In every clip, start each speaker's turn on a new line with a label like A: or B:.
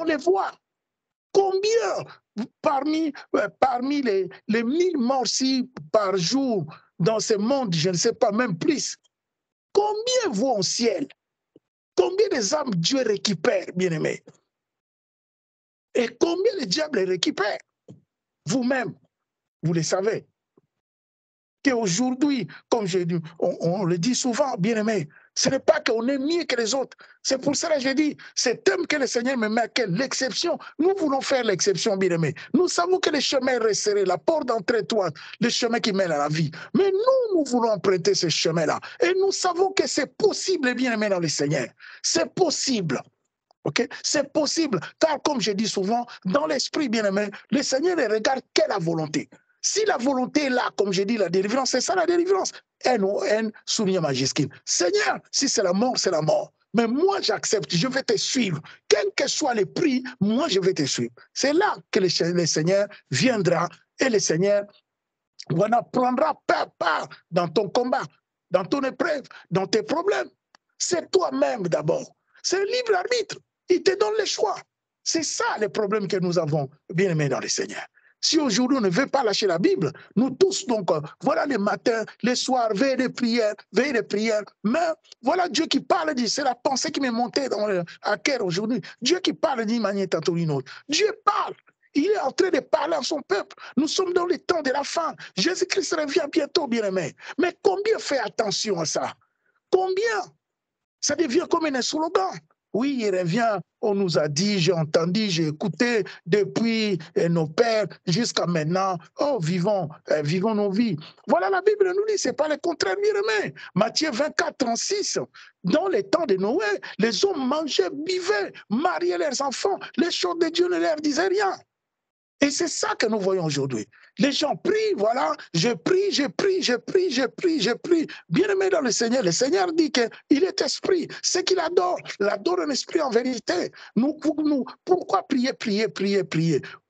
A: les voit. Combien parmi les 1000 morts par jour dans ce monde, je ne sais pas, même plus, combien vont au ciel? Combien des âmes Dieu récupère, bien-aimés? Et combien le diable les récupère? Vous-même, vous le savez. Qu'aujourd'hui, comme on le dit souvent, bien-aimés, ce n'est pas qu'on est mieux que les autres. C'est pour cela que je dis, c'est thème que le Seigneur me met à l'exception. Nous voulons faire l'exception, bien-aimés. Nous savons que le chemin est resserré, la porte d'entrée étroite, le chemin qui mène à la vie. Mais nous voulons emprunter ce chemin-là. Et nous savons que c'est possible, bien-aimés, dans le Seigneur. C'est possible. Okay? C'est possible, car comme je dis souvent, dans l'esprit bien-aimé, le Seigneur ne regarde que la volonté. Si la volonté est là, comme je dis, la délivrance, c'est ça la délivrance. N-O-N, souligné majuscule. Seigneur, si c'est la mort, c'est la mort. Mais moi, j'accepte, je vais te suivre. Quel que soit le prix, moi, je vais te suivre. C'est là que le Seigneur viendra et le Seigneur voilà, prendra part dans ton combat, dans ton épreuve, dans tes problèmes. C'est toi-même d'abord. C'est un libre arbitre. Il te donne le choix. C'est ça le problème que nous avons, bien aimés dans le Seigneur. Si aujourd'hui on ne veut pas lâcher la Bible, nous tous, donc, voilà les matins, les soirs, veille de prière, mais voilà Dieu qui parle, c'est la pensée qui m'est montée à cœur aujourd'hui. Dieu qui parle d'une manière tantôt une autre. Dieu parle. Il est en train de parler à son peuple. Nous sommes dans le temps de la fin. Jésus-Christ revient bientôt, bien-aimé. Mais combien fait attention à ça? Combien? Ça devient comme un slogan. Oui, il revient, on nous a dit, j'ai entendu, j'ai écouté depuis nos pères jusqu'à maintenant. Oh, vivons nos vies. Voilà, la Bible nous dit, ce n'est pas le contraire, bien-aimé. Matthieu 24, 36. Dans les temps de Noé, les hommes mangeaient, buvaient, mariaient leurs enfants. Les choses de Dieu ne leur disaient rien. Et c'est ça que nous voyons aujourd'hui. Les gens prient, voilà, je prie. Bien-aimé dans le Seigneur dit qu'il est esprit. Ce qu'il adore, l'adore en esprit en vérité. Pourquoi prier?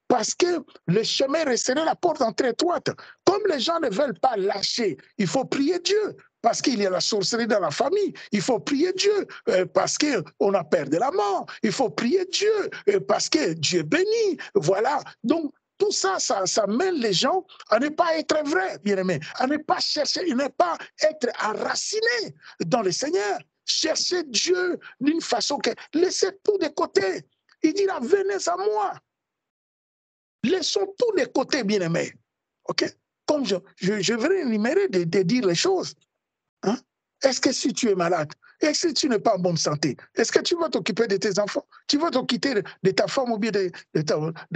A: Parce que le chemin resterait la porte d'entrée étroite. Comme les gens ne veulent pas lâcher, il faut prier Dieu. Parce qu'il y a la sorcellerie dans la famille. Il faut prier Dieu parce qu'on a peur de la mort. Il faut prier Dieu parce que Dieu bénit. Voilà. Donc, tout ça, ça mène les gens à ne pas être vrais, bien-aimés, à ne pas chercher, à ne pas être enracinés dans le Seigneur. Chercher Dieu d'une façon que laissez tout de côté. Il dira, venez à moi. Laissons tout de côté, bien-aimés. OK? Comme je vais énumérer de dire les choses. Hein? Est-ce que si tu es malade, est-ce que tu n'es pas en bonne santé, est-ce que tu vas t'occuper de tes enfants? Tu vas t'occuper de ta femme ou bien de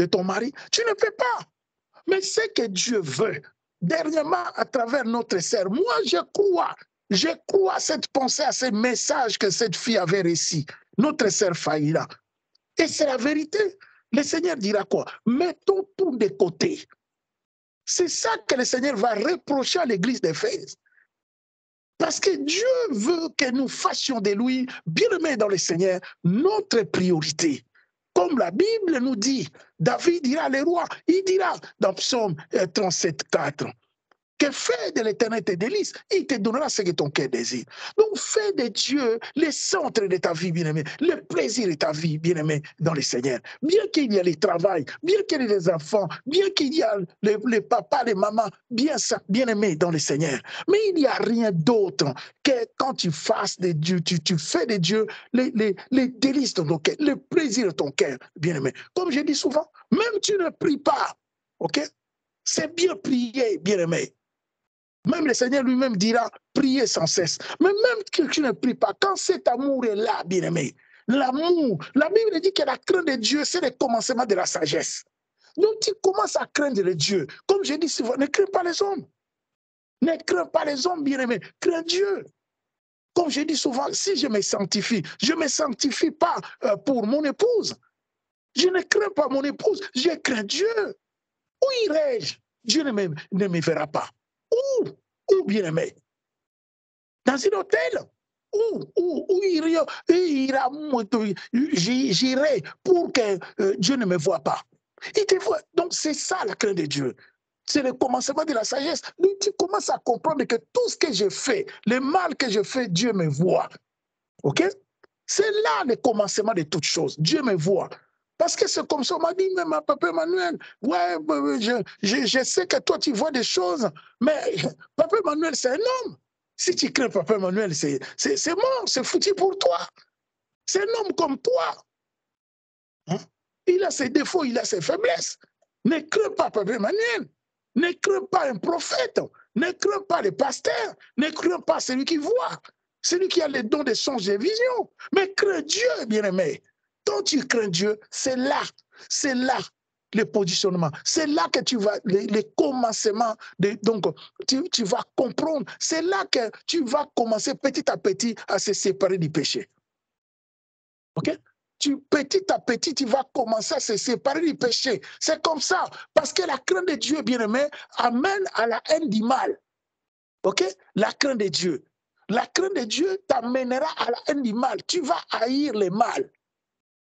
A: ton mari? Tu ne peux pas. Mais ce que Dieu veut, dernièrement, à travers notre sœur, moi, je crois à cette pensée, à ce message que cette fille avait reçu, notre sœur Faïla. Et c'est la vérité. Le Seigneur dira quoi? Mettons tout de côté. C'est ça que le Seigneur va reprocher à l'église d'Éphèse. Parce que Dieu veut que nous fassions de lui, bien-aimés dans le Seigneur, notre priorité. Comme la Bible nous dit, David dira le roi, il dira dans Psaume 37, 4, que fais de l'Éternel tes délices, il te donnera ce que ton cœur désire. Donc fais de Dieu le centre de ta vie, bien-aimé, le plaisir de ta vie, bien-aimé, dans le Seigneur. Bien qu'il y ait le travail, bien qu'il y ait les enfants, bien qu'il y ait les papas, les mamans, bien-aimé dans le Seigneur. Mais il n'y a rien d'autre que quand tu fasses de Dieu, tu fais de Dieu les délices de ton cœur, le plaisir de ton cœur, bien-aimé. Comme je dis souvent, même tu ne pries pas, ok? C'est bien prier, bien-aimé. Même le Seigneur lui-même dira, priez sans cesse. Mais même que tu ne pries pas, quand cet amour est là, bien-aimé, l'amour, la Bible dit que la crainte de Dieu, c'est le commencement de la sagesse. Donc tu commences à craindre Dieu. Comme je dis souvent, ne crains pas les hommes. Ne crains pas les hommes, bien-aimé. Crains Dieu. Comme je dis souvent, si je me me sanctifie pas pour mon épouse. Je ne crains pas mon épouse, je crains Dieu. Où irai-je? Dieu ne me verra pas. Où bien-aimé? Dans un hôtel? Où j'irai pour que Dieu ne me voie pas. Il te voit. Donc c'est ça la crainte de Dieu. C'est le commencement de la sagesse. Donc tu commences à comprendre que tout ce que je fais, le mal que je fais, Dieu me voit. OK? C'est là le commencement de toutes choses. Dieu me voit. Parce que c'est comme ça, on m'a dit, même à Papa Emmanuel, ouais, je sais que toi, tu vois des choses, mais Papa Emmanuel, c'est un homme. Si tu crains Papa Emmanuel, c'est mort, c'est foutu pour toi. C'est un homme comme toi. Hein? Il a ses défauts, il a ses faiblesses. Ne crains pas Papa Emmanuel. Ne crains pas un prophète. Ne crains pas les pasteurs. Ne crains pas celui qui voit. Celui qui a les dons des songes et visions. Mais crains Dieu, bien-aimé. Quand tu crains Dieu, c'est là le positionnement. C'est là que tu vas, les commencements, donc tu vas comprendre. C'est là que tu vas commencer petit à petit à se séparer du péché. OK? Petit à petit, tu vas commencer à se séparer du péché. C'est comme ça. Parce que la crainte de Dieu, bien-aimé, amène à la haine du mal. OK? La crainte de Dieu. La crainte de Dieu t'amènera à la haine du mal. Tu vas haïr le mal.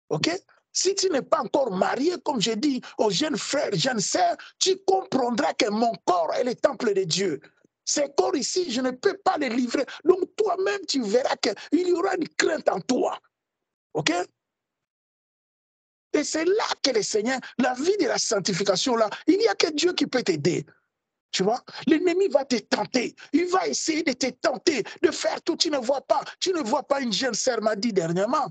A: OK? Si tu n'es pas encore marié, comme je dis aux jeunes frères, jeunes sœurs, tu comprendras que mon corps est le temple de Dieu. Ce corps ici, je ne peux pas le livrer. Donc toi-même, tu verras qu'il y aura une crainte en toi. OK? Et c'est là que le Seigneur, la vie de la sanctification, là, il n'y a que Dieu qui peut t'aider. Tu vois, l'ennemi va te tenter. Il va essayer de te tenter, de faire tout. Tu ne vois pas. Tu ne vois pas, une jeune sœur m'a dit dernièrement.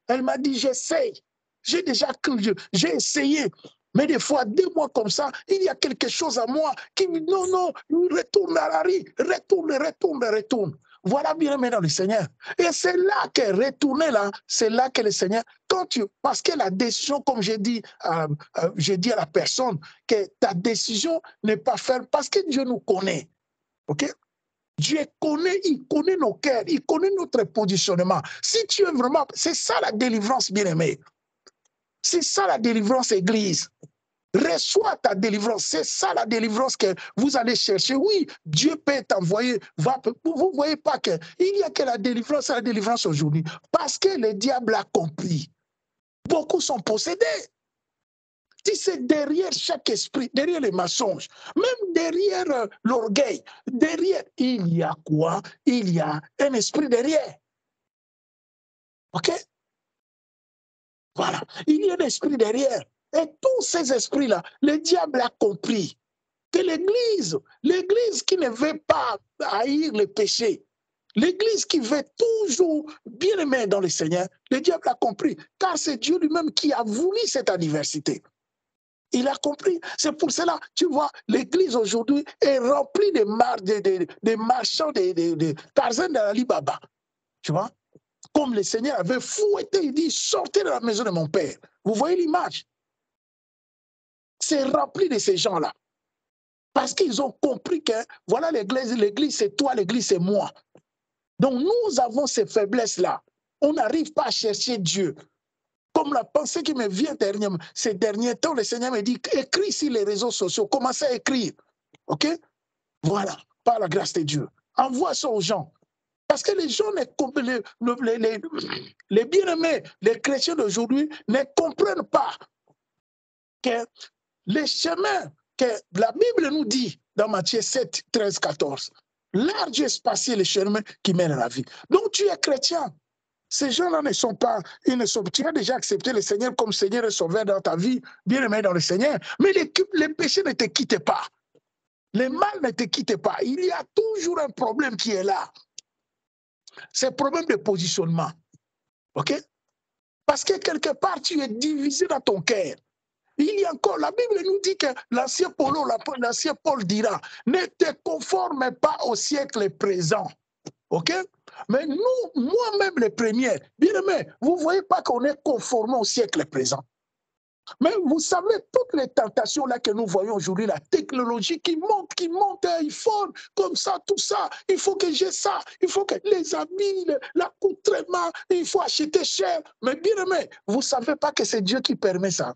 A: Elle m'a dit, j'essaye. J'ai déjà cru, j'ai essayé. Mais des fois, 2 mois comme ça, il y a quelque chose à moi qui me dit, non, non, retourne à la rue, retourne. Voilà, bien aimé dans le Seigneur. Et c'est là que retourner là, c'est là que le Seigneur, parce que la décision, comme j'ai dit à la personne, que ta décision n'est pas faire, parce que Dieu nous connaît. OK? Dieu connaît, il connaît nos cœurs, il connaît notre positionnement. Si tu es vraiment, c'est ça la délivrance, bien aimé. C'est ça la délivrance, Église. Reçois ta délivrance. C'est ça la délivrance que vous allez chercher. Oui, Dieu peut t'envoyer. Vous ne voyez pas qu'il n'y a que la délivrance aujourd'hui. Parce que le diable a compris. Beaucoup sont possédés. Tu sais, derrière chaque esprit, derrière les mensonges, même derrière l'orgueil, derrière, il y a quoi? Il y a un esprit derrière. OK? Voilà. Il y a un esprit derrière. Et tous ces esprits-là, le diable a compris que l'église qui ne veut pas haïr le péché, l'église qui veut toujours bien aimer dans le Seigneur, le diable a compris, car c'est Dieu lui-même qui a voulu cette adversité. Il a compris. C'est pour cela, tu vois, l'église aujourd'hui est remplie de marchands, de Tarzan de Ali Baba. Tu vois, comme le Seigneur avait fouetté, il dit, sortez de la maison de mon Père. Vous voyez l'image? C'est rempli de ces gens-là. Parce qu'ils ont compris que, voilà, l'église c'est toi, l'église c'est moi. Donc nous avons ces faiblesses-là. On n'arrive pas à chercher Dieu. Comme la pensée qui me vient ces derniers temps, le Seigneur me dit, écris sur les réseaux sociaux, commencez à écrire. OK? Voilà, par la grâce de Dieu. Envoie ça aux gens. Parce que les gens, les bien-aimés, les chrétiens d'aujourd'hui ne comprennent pas que les chemins que la Bible nous dit dans Matthieu 7, 13, 14, large et spacieux les chemins qui mènent à la vie. Donc tu es chrétien. Ces gens-là ne sont pas, tu as déjà accepté le Seigneur comme Seigneur et Sauveur dans ta vie, bien aimé dans le Seigneur, mais les péchés ne te quittent pas. Les mal ne te quittent pas. Il y a toujours un problème qui est là. C'est un problème de positionnement. OK? Parce que quelque part, tu es divisé dans ton cœur. Il y a encore, la Bible nous dit que l'ancien Paul dira, ne te conforme pas au siècle présent. OK? Mais nous, moi-même les premiers, bien aimé, vous ne voyez pas qu'on est conformé au siècle présent. Mais vous savez, toutes les tentations là que nous voyons aujourd'hui, la technologie qui monte, iPhone, comme ça, tout ça, il faut que j'ai ça, il faut que les habits, l'accoutrement, il faut acheter cher. Mais bien aimé, vous ne savez pas que c'est Dieu qui permet ça.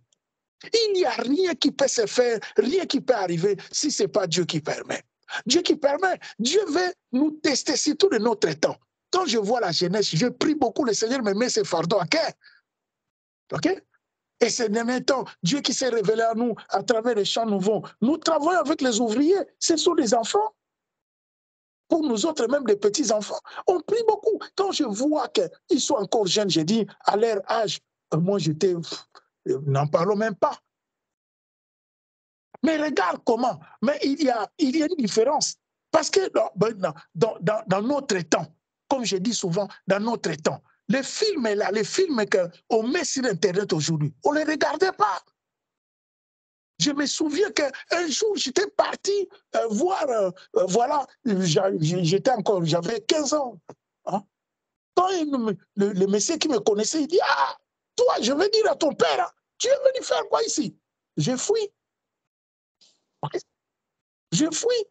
A: Il n'y a rien qui peut se faire, rien qui peut arriver si ce n'est pas Dieu qui permet. Dieu qui permet, Dieu veut nous tester surtout de notre temps. Quand je vois la jeunesse, je prie beaucoup, le Seigneur me met ce fardeau à cœur. OK? Et ces derniers temps, Dieu qui s'est révélé à nous à travers les chants nouveaux, nous travaillons avec les ouvriers, ce sont des enfants. Pour nous autres, même des petits-enfants, on prie beaucoup. Quand je vois qu'ils sont encore jeunes, je dis, à leur âge, moi j'étais n'en parlons même pas. Mais regarde comment, mais il y a une différence. Parce que dans notre temps, comme je dis souvent, dans notre temps, les films là, les films qu'on met sur Internet aujourd'hui, on ne les regardait pas. Je me souviens qu'un jour, j'étais parti voir, voilà, j'avais 15 ans. Hein? Quand le monsieur qui me connaissait, il dit, ah, toi, je vais dire à ton père, hein, tu es venu faire quoi ici? Je fuis. Je fuis.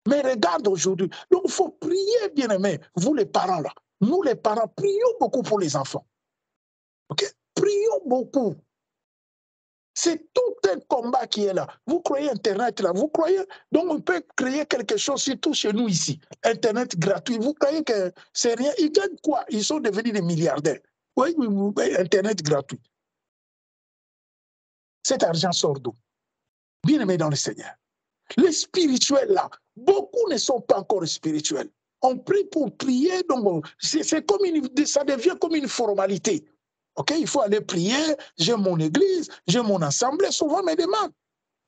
A: Mais regarde aujourd'hui. Donc, il faut prier, bien aimé. Vous, les parents, là. Nous, les parents, prions beaucoup pour les enfants. OK? Prions beaucoup. C'est tout un combat qui est là. Vous croyez Internet là, vous croyez, donc on peut créer quelque chose, surtout chez nous ici. Internet gratuit, vous croyez que c'est rien? Ils gagnent quoi? Ils sont devenus des milliardaires. Oui, Internet gratuit. Cet argent sort d'où? Bien aimé dans le Seigneur. Les spirituels là, beaucoup ne sont pas encore spirituels. On prie pour prier, donc c'est comme ça devient comme une formalité. Ok, il faut aller prier, j'ai mon église, j'ai mon assemblée, souvent me demandent.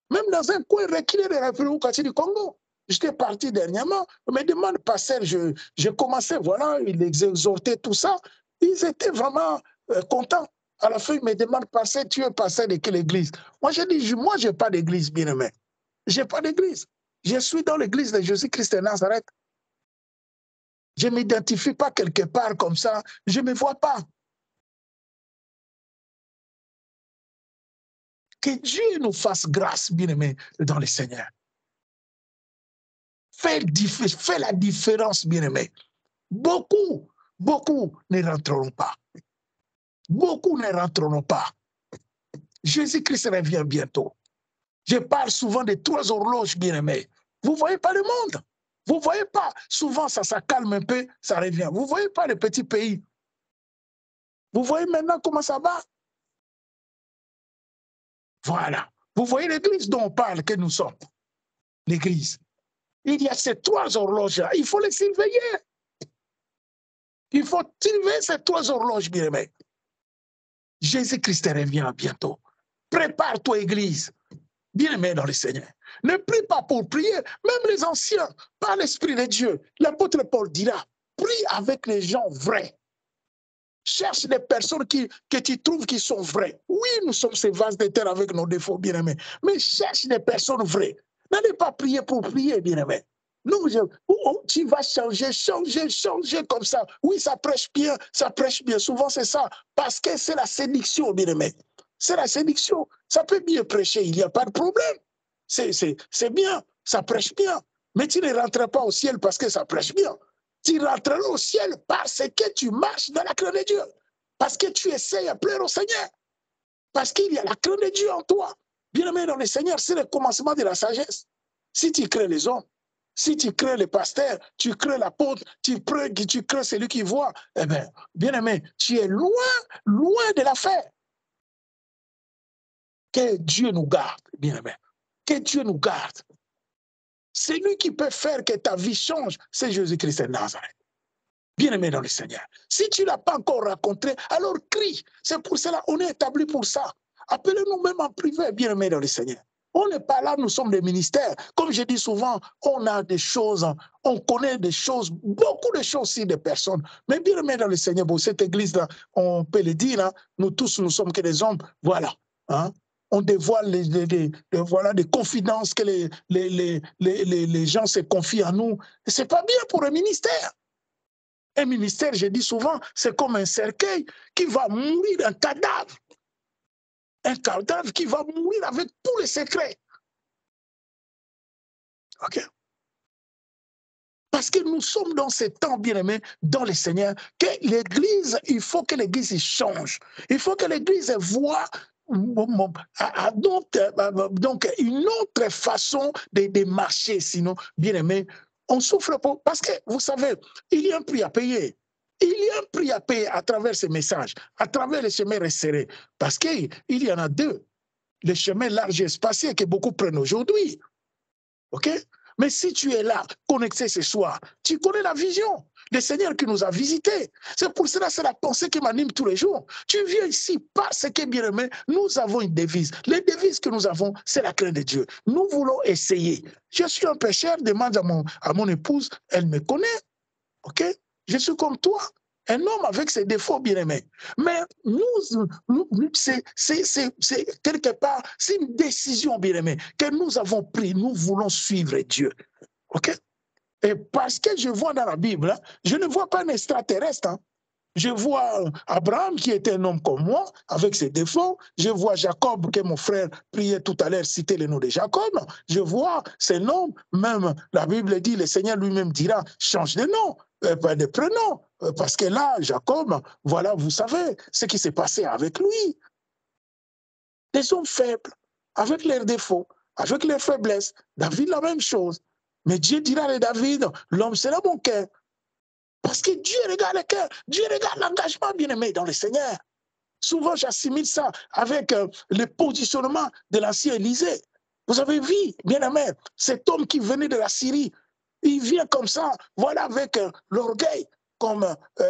A: Même dans un coin reculé de la République du Congo. J'étais parti dernièrement, on me demande, pasteur, je commençais, voilà, ils exhortaient tout ça. Ils étaient vraiment contents. À la fin, ils me demandent, pasteur, tu es pasteur de quelle église? Moi, je dis, moi, je n'ai pas d'église, bien aimé. Je n'ai pas d'église. Je suis dans l'église de Jésus-Christ de Nazareth. Je ne m'identifie pas quelque part comme ça. Je ne me vois pas. Que Dieu nous fasse grâce, bien-aimé, dans le Seigneur. Fais la différence, bien-aimé. Beaucoup ne rentreront pas. Beaucoup ne rentreront pas. Jésus-Christ revient bientôt. Je parle souvent des 3 horloges, bien-aimés. Vous ne voyez pas le monde. Vous ne voyez pas. Souvent, ça calme un peu, ça revient. Vous ne voyez pas les petits pays. Vous voyez maintenant comment ça va? Voilà. Vous voyez l'église dont on parle que nous sommes. L'église. Il y a ces 3 horloges-là. Il faut les surveiller. Il faut surveiller ces 3 horloges, bien-aimés. Jésus-Christ revient bientôt. Prépare-toi, église. Bien-aimé dans le Seigneur. Ne prie pas pour prier. Même les anciens, par l'Esprit de Dieu. L'apôtre Paul dira, prie avec les gens vrais. Cherche des personnes que tu trouves qui sont vraies. Oui, nous sommes ces vases de terre avec nos défauts, bien-aimés. Mais cherche des personnes vraies. N'allez pas prier pour prier, bien-aimé. Non, tu vas changer comme ça. Oui, ça prêche bien. Souvent, c'est ça. Parce que c'est la séduction, bien-aimé. C'est la séduction. Ça peut bien prêcher, il n'y a pas de problème. C'est bien, ça prêche bien. Mais tu ne rentres pas au ciel parce que ça prêche bien. Tu rentreras au ciel parce que tu marches dans la crainte de Dieu. Parce que tu essayes à plaire au Seigneur. Parce qu'il y a la crainte de Dieu en toi. Bien-aimé dans le Seigneur, c'est le commencement de la sagesse. Si tu crées les hommes, si tu crées les pasteurs, tu crées l'apôtre, tu crées celui qui voit, eh bien, bien-aimé, tu es loin de l'affaire. Que Dieu nous garde, bien-aimé. Que Dieu nous garde. C'est lui qui peut faire que ta vie change, c'est Jésus-Christ de Nazareth. Bien-aimé dans le Seigneur. Si tu ne l'as pas encore rencontré, alors crie. C'est pour cela qu'on est établi pour ça. Appelez-nous même en privé, bien-aimé dans le Seigneur. On n'est pas là, nous sommes des ministères. Comme je dis souvent, on a des choses, on connaît des choses, beaucoup de choses sur des personnes. Mais bien-aimé dans le Seigneur, pour cette église-là, on peut le dire, hein, nous tous, nous sommes que des hommes. Voilà. Hein? On dévoile voilà, des confidences que les gens se confient à nous. Ce n'est pas bien pour un ministère. Un ministère, je dis souvent, c'est comme un cercueil qui va mourir, un cadavre. Un cadavre qui va mourir avec tous les secrets. OK? Parce que nous sommes dans ces temps, bien-aimés, dans le Seigneur, que l'Église, il faut que l'Église change. Il faut que l'Église voie donc une autre façon de marcher. Sinon, bien-aimés, on souffre pas. Parce que, vous savez, il y a un prix à payer. Il y a un prix à payer à travers ces messages, à travers les chemins resserrés. Parce qu'il y en a 2. Les chemins larges et spacieux que beaucoup prennent aujourd'hui. OK? Mais si tu es là, connecté ce soir, tu connais la vision. Le Seigneur qui nous a visités. C'est pour cela, c'est la pensée qui m'anime tous les jours. Tu viens ici parce que, bien aimé, nous avons une devise. Les devises que nous avons, c'est la crainte de Dieu. Nous voulons essayer. Je suis un pécheur, demande à mon épouse, elle me connaît. OK? Je suis comme toi. Un homme avec ses défauts, bien aimé. Mais c'est quelque part, c'est une décision, bien aimé, que nous avons prise. Nous voulons suivre Dieu. OK? Et parce que je vois dans la Bible, hein, je ne vois pas un extraterrestre. Hein. Je vois Abraham qui était un homme comme moi, avec ses défauts. Je vois Jacob, que mon frère priait tout à l'heure, citer le nom de Jacob. Je vois ces noms, même la Bible dit, le Seigneur lui-même dira, change de nom, pas de prénom. Parce que là, Jacob, voilà, vous savez ce qui s'est passé avec lui. Des hommes faibles, avec leurs défauts, avec leurs faiblesses. David, la même chose. Mais Dieu dira à David, l'homme sera mon cœur. Parce que Dieu regarde le cœur, Dieu regarde l'engagement bien-aimé dans le Seigneur. Souvent, j'assimile ça avec le positionnement de l'ancien Élysée. Vous avez vu, bien-aimé, cet homme qui venait de la Syrie, il vient comme ça, voilà, avec l'orgueil, comme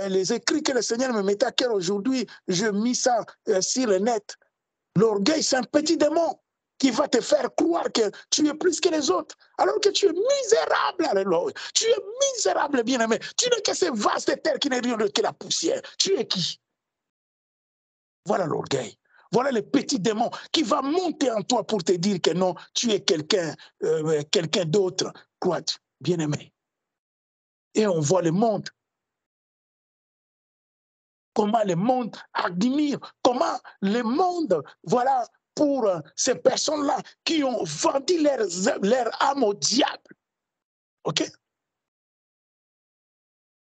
A: les écrits que le Seigneur me mettait à cœur aujourd'hui, je mis ça sur le net. L'orgueil, c'est un petit démon qui va te faire croire que tu es plus que les autres, alors que tu es misérable, alléluia. Tu es misérable, bien-aimé. Tu n'es que ce vaste terre qui n'est rien que la poussière. Tu es qui? Voilà l'orgueil. Voilà le petit démon qui va monter en toi pour te dire que non, tu es quelqu'un d'autre. Quoi, bien-aimé. Et on voit le monde. Comment le monde admire, comment le monde, voilà, pour ces personnes-là qui ont vendu leur âme au diable, OK?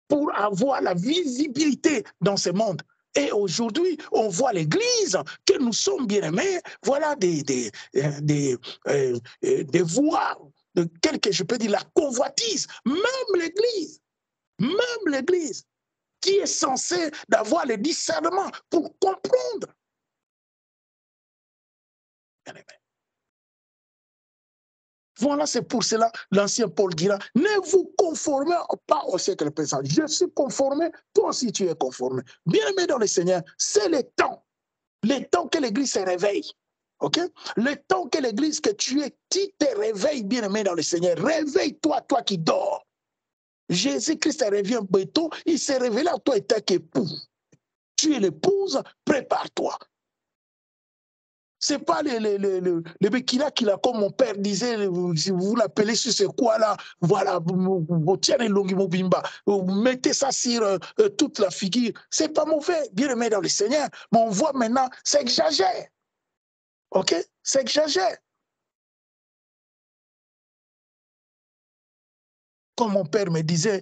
A: Pour avoir la visibilité dans ce monde. Et aujourd'hui, on voit l'Église, que nous sommes bien-aimés, voilà des voies, de quelque, je peux dire, la convoitise, même l'Église, qui est censée d'avoir le discernement pour comprendre. Bien-aimé. Voilà, c'est pour cela, l'ancien Paul dira, ne vous conformez pas au siècle présent. Je suis conformé, toi aussi tu es conformé. Bien-aimé dans le Seigneur, c'est le temps que l'Église se réveille. OK? Le temps que l'Église que tu es, qui te réveille, bien-aimé dans le Seigneur. Réveille-toi, toi qui dors. Jésus-Christ revient bientôt, il s'est révélé à toi et ta qu'époux. Tu es l'épouse, prépare-toi. C'est pas le Bekila qui l'a, comme mon père disait, si vous l'appelez sur ce quoi-là, voilà, mettez ça sur toute la figure. C'est pas mauvais, bien aimé dans le Seigneur, mais on voit maintenant, c'est exagéré. OK? C'est exagéré. Comme mon père me disait,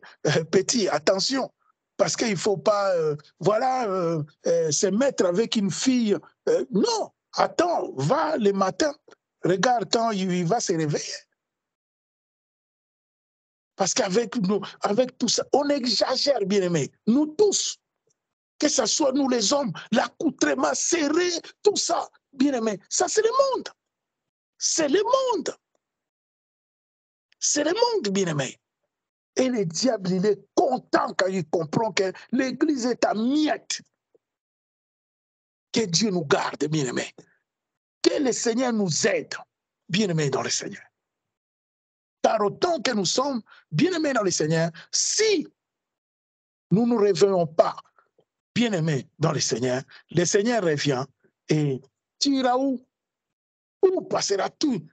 A: petit, attention, parce qu'il ne faut pas, se mettre avec une fille. Non, attends, va le matin, regarde quand il va se réveiller. Parce qu'avec nous, avec tout ça, on exagère, bien aimé. Nous tous, que ce soit nous les hommes, l'accoutrement serré, tout ça, bien aimé, ça c'est le monde. C'est le monde. C'est le monde, bien aimé. Et le diable, il est content quand il comprend que l'Église est à miettes. Que Dieu nous garde, bien-aimés. Que le Seigneur nous aide, bien-aimés dans le Seigneur. Car autant que nous sommes bien-aimés dans le Seigneur, si nous ne nous réveillons pas, bien-aimés dans le Seigneur revient et tu iras où? Où passeras-tu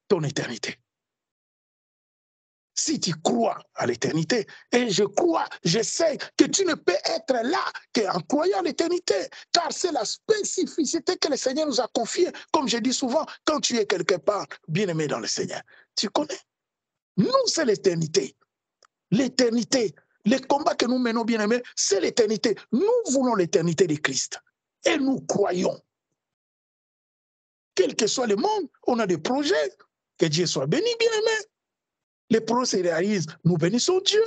A: ton éternité? Si tu crois à l'éternité, et je crois, je sais que tu ne peux être là qu'en croyant à l'éternité, car c'est la spécificité que le Seigneur nous a confiée. Comme je dis souvent, quand tu es quelque part bien-aimé dans le Seigneur, tu connais. Nous, c'est l'éternité. L'éternité, les combats que nous menons bien-aimés, c'est l'éternité. Nous voulons l'éternité de Christ. Et nous croyons. Quel que soit le monde, on a des projets. Que Dieu soit béni, bien-aimé. Les projets se réalisent. Nous bénissons Dieu.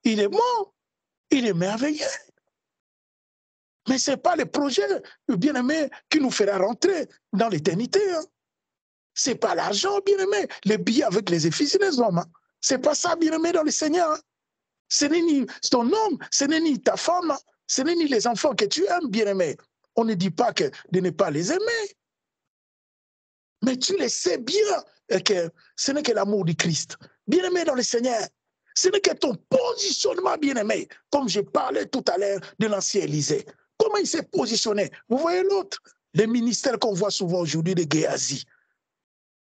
A: Il est mort. Il est merveilleux. Mais ce n'est pas le projet, bien-aimé, qui nous fera rentrer dans l'éternité. Hein. C'est pas l'argent, bien-aimé. Les billets avec les effigies des hommes. Hein. C'est pas ça, bien-aimé, dans le Seigneur. Hein. Ce n'est ni ton homme, ce n'est ni ta femme, hein. Ce n'est ni les enfants que tu aimes, bien-aimé. On ne dit pas que de ne pas les aimer. Mais tu le sais bien que ce n'est que l'amour du Christ. Bien-aimé dans le Seigneur. Ce n'est que ton positionnement, bien-aimé. Comme je parlais tout à l'heure de l'ancien Élysée. Comment il s'est positionné? Vous voyez l'autre? Les ministères qu'on voit souvent aujourd'hui de Géasi.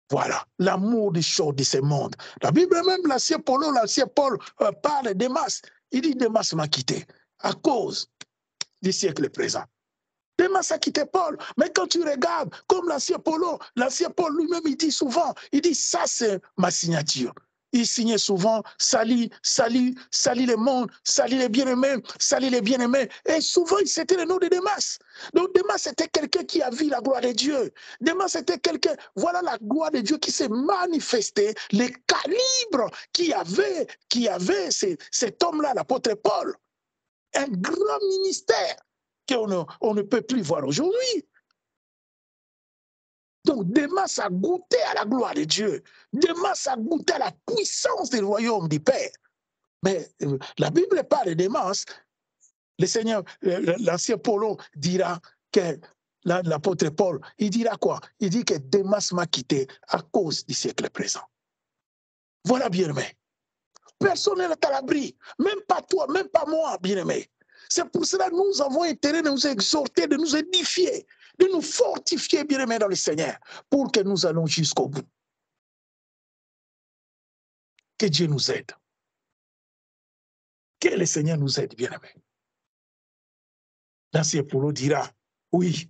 A: Voilà, l'amour des choses de ce monde. La Bible même, l'ancien Paul parle de Démas. Il dit Démas m'a quitté à cause du siècle présent. Démas a quitté Paul. Mais quand tu regardes, comme l'ancien Paul lui-même, il dit souvent, il dit ça c'est ma signature. Il signait souvent, salut le monde, salut les bien-aimés. Et souvent, c'était le nom de Démas. Donc, Démas, c'était quelqu'un qui a vu la gloire de Dieu. Démas, c'était quelqu'un, voilà la gloire de Dieu qui s'est manifestée, les calibres qui avait cet homme-là, l'apôtre Paul. Un grand ministère qu'on ne peut plus voir aujourd'hui. Donc, Démas a goûté à la gloire de Dieu. Démas a goûté à la puissance du royaume du Père. Mais la Bible parle de Démas. Le Seigneur, l'ancien Paul dira que l'apôtre Paul, il dira quoi? Il dit que Démas m'a quitté à cause du siècle présent. Voilà, bien-aimé. Personne n'est à l'abri. Même pas toi, même pas moi, bien-aimé. C'est pour cela que nous avons intérêt de nous exhorter, de nous édifier, de nous fortifier, bien-aimés, dans le Seigneur, pour que nous allons jusqu'au bout. Que Dieu nous aide. Que le Seigneur nous aide, bien-aimés. L'ancien Paul dira, oui,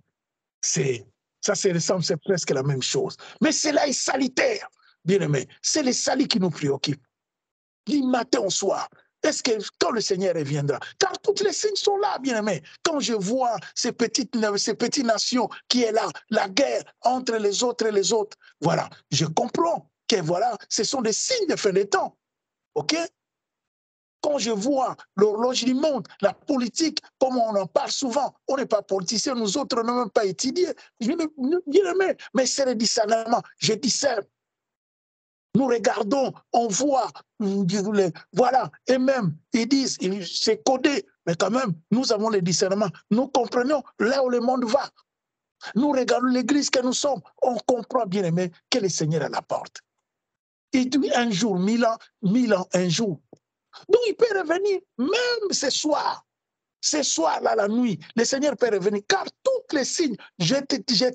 A: ça se ressemble, c'est presque la même chose. Mais cela est salutaire, bien-aimés. C'est le salut qui nous préoccupe. Du matin au soir. Est-ce que quand le Seigneur reviendra, car toutes les signes sont là, bien-aimés. Quand je vois ces petites nations qui est là, la guerre entre les autres et les autres, voilà, je comprends que voilà, ce sont des signes de fin des temps. OK? Quand je vois l'horloge du monde, la politique, comme on en parle souvent, on n'est pas politiciens, nous autres, on n'a même pas étudié. Bien-aimés, mais c'est le discernement. Je discerne. Nous regardons, on voit, voilà, et même, ils disent, c'est codé, mais quand même, nous avons le discernement. Nous comprenons là où le monde va. Nous regardons l'église que nous sommes, on comprend bien aimé que le Seigneur est à la porte. Il dit un jour, 1000 ans, un jour. Donc il peut revenir même ce soir-là, la nuit, le Seigneur peut revenir, car tous les signes, je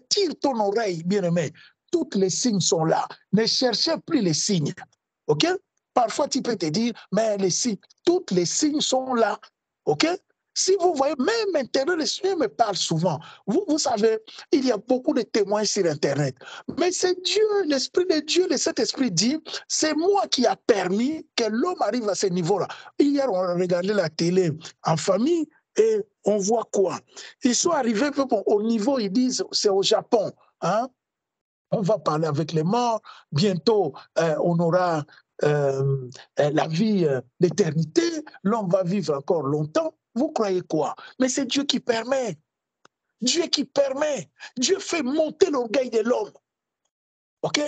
A: tire ton oreille, bien aimé, tous les signes sont là. Ne cherchez plus les signes. OK? Parfois, tu peux te dire, mais les signes, tous les signes sont là. OK? Si vous voyez, même Internet, le Seigneur me parle souvent. Vous savez, il y a beaucoup de témoins sur Internet. Mais c'est Dieu, l'Esprit de Dieu, le Saint-Esprit dit, c'est moi qui a permis que l'homme arrive à ce niveau-là. Hier, on regardait la télé en famille et on voit quoi? Ils sont arrivés au niveau, ils disent, c'est au Japon. Hein? On va parler avec les morts. Bientôt, on aura la vie, l'éternité. L'homme va vivre encore longtemps. Vous croyez quoi? Mais c'est Dieu qui permet. Dieu qui permet. Dieu fait monter l'orgueil de l'homme. OK?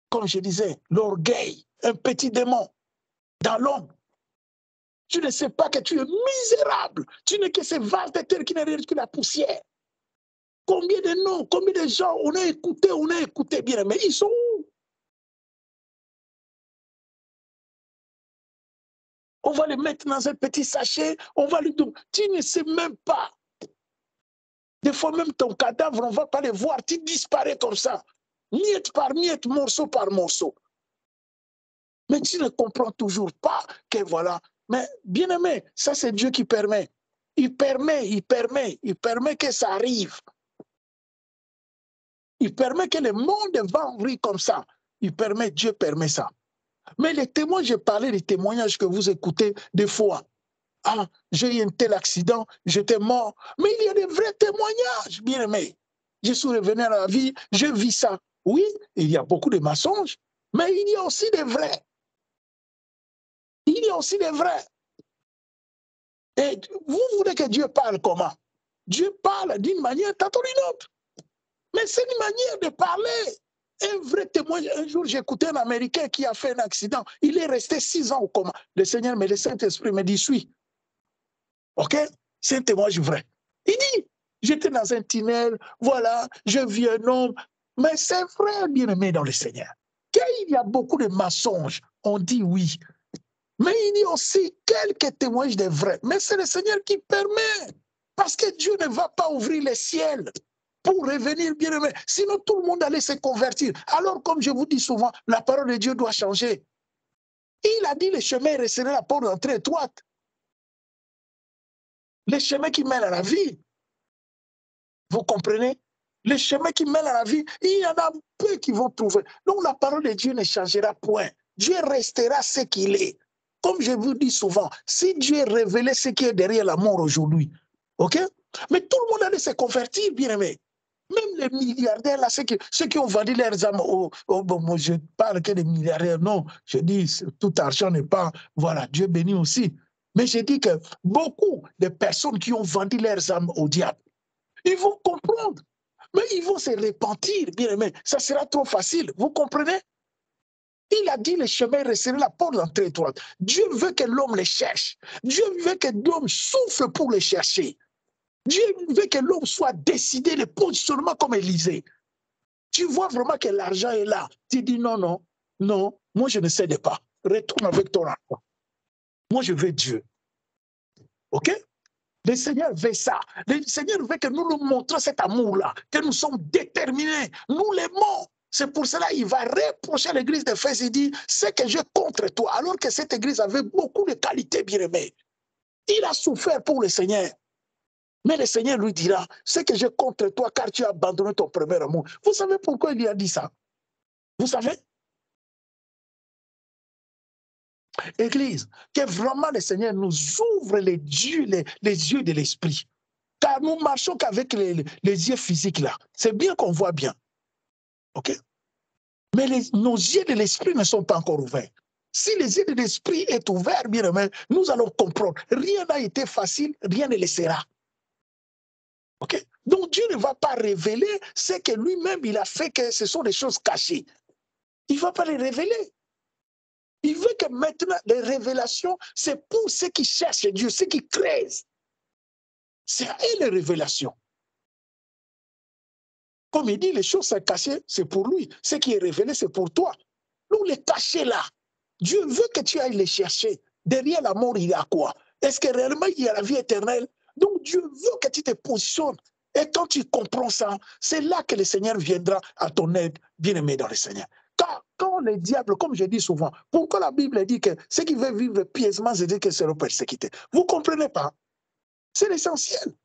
A: Comme je disais, l'orgueil, un petit démon dans l'homme. Tu ne sais pas que tu es misérable. Tu n'es que ce vase de terre qui n'est rien que la poussière. Combien de noms, combien de gens on a écouté bien, mais ils sont où? On va les mettre dans un petit sachet, on va lui dire, tu ne sais même pas. Des fois même ton cadavre, on ne va pas le voir, tu disparais comme ça, miette par miette, morceau par morceau. Mais tu ne comprends toujours pas que voilà. Mais bien aimé, ça c'est Dieu qui permet. Il permet que ça arrive. Il permet que le monde va ouvrir comme ça. Dieu permet ça. Mais les témoins, j'ai parlé des témoignages que vous écoutez des fois. Ah, j'ai eu un tel accident, j'étais mort. Mais il y a des vrais témoignages, bien aimés. Je suis revenu à la vie, je vis ça. Oui, il y a beaucoup de mensonges, mais il y a aussi des vrais. Il y a aussi des vrais. Et vous voulez que Dieu parle comment? Dieu parle d'une manière, tantôt d'une autre. Mais c'est une manière de parler. Un vrai témoin, un jour j'ai écouté un Américain qui a fait un accident, il est resté 6 ans au coma. Le Seigneur, mais le Saint-Esprit me dit, suis. OK? C'est un témoignage vrai. Il dit, j'étais dans un tunnel, voilà, je vis un homme. Mais c'est vrai, bien-aimé dans le Seigneur. Quand il y a beaucoup de mensonges, on dit oui. Mais il y a aussi quelques témoignages de vrais. Mais c'est le Seigneur qui permet. Parce que Dieu ne va pas ouvrir les ciels pour revenir bien-aimé. Sinon, tout le monde allait se convertir. Alors, comme je vous dis souvent, la parole de Dieu doit changer. Il a dit, le chemin resterait la porte d'entrée étroite. Les chemins qui mènent à la vie. Vous comprenez? Les chemins qui mènent à la vie, il y en a peu qui vont trouver. Donc la parole de Dieu ne changera point. Dieu restera ce qu'il est. Comme je vous dis souvent, si Dieu révélait ce qui est derrière la mort aujourd'hui, ok? Mais tout le monde allait se convertir, bien aimé. Même les milliardaires, là, ceux qui ont vendu leurs âmes, bon, je parle que des milliardaires, non, je dis, tout argent n'est pas, voilà, Dieu bénit aussi. Mais je dis que beaucoup de personnes qui ont vendu leurs âmes au diable, ils vont comprendre, mais ils vont se repentir, bien aimé. Ça sera trop facile, vous comprenez? Il a dit le chemin resterait la porte d'entrée étroite. Dieu veut que l'homme les cherche. Dieu veut que l'homme souffre pour les chercher. Dieu veut que l'homme soit décidé, le positionnement comme Élisée. Tu vois vraiment que l'argent est là. Tu dis non, non, non, moi je ne cède pas. Retourne avec ton argent. Moi je veux Dieu. OK? Le Seigneur veut ça. Le Seigneur veut que nous nous montrions cet amour-là, que nous sommes déterminés. Nous l'aimons. C'est pour cela qu'il va reprocher à l'église d'Éphèse et dire, c'est que j'ai contre toi, alors que cette église avait beaucoup de qualités, bien aimées. Il a souffert pour le Seigneur. Mais le Seigneur lui dira, c'est que j'ai contre toi car tu as abandonné ton premier amour. Vous savez pourquoi il lui a dit ça? Vous savez? Église, que vraiment le Seigneur nous ouvre les yeux de l'esprit. Car nous marchons qu'avec les yeux physiques là. C'est bien qu'on voit bien. OK? Mais nos yeux de l'esprit ne sont pas encore ouverts. Si les yeux de l'esprit sont ouverts, bien aimé, nous allons comprendre. Rien n'a été facile, rien ne le sera. OK? Donc Dieu ne va pas révéler ce que lui-même il a fait, que ce sont des choses cachées. Il ne va pas les révéler. Il veut que maintenant, les révélations, c'est pour ceux qui cherchent Dieu, ceux qui créent. C'est à eux les révélations. Comme il dit, les choses sont cachées, c'est pour lui. Ce qui est révélé, c'est pour toi. Nous, les cachés là, Dieu veut que tu ailles les chercher. Derrière la mort, il y a quoi? Est-ce que réellement il y a la vie éternelle? Donc Dieu veut que tu te positionnes. Et quand tu comprends ça, c'est là que le Seigneur viendra à ton aide, bien-aimé dans le Seigneur. Car quand le diable, comme je dis souvent, pourquoi la Bible dit que ceux qui veulent vivre pieusement, c'est dire qu'ils seront persécutés? Vous ne comprenez pas? C'est l'essentiel.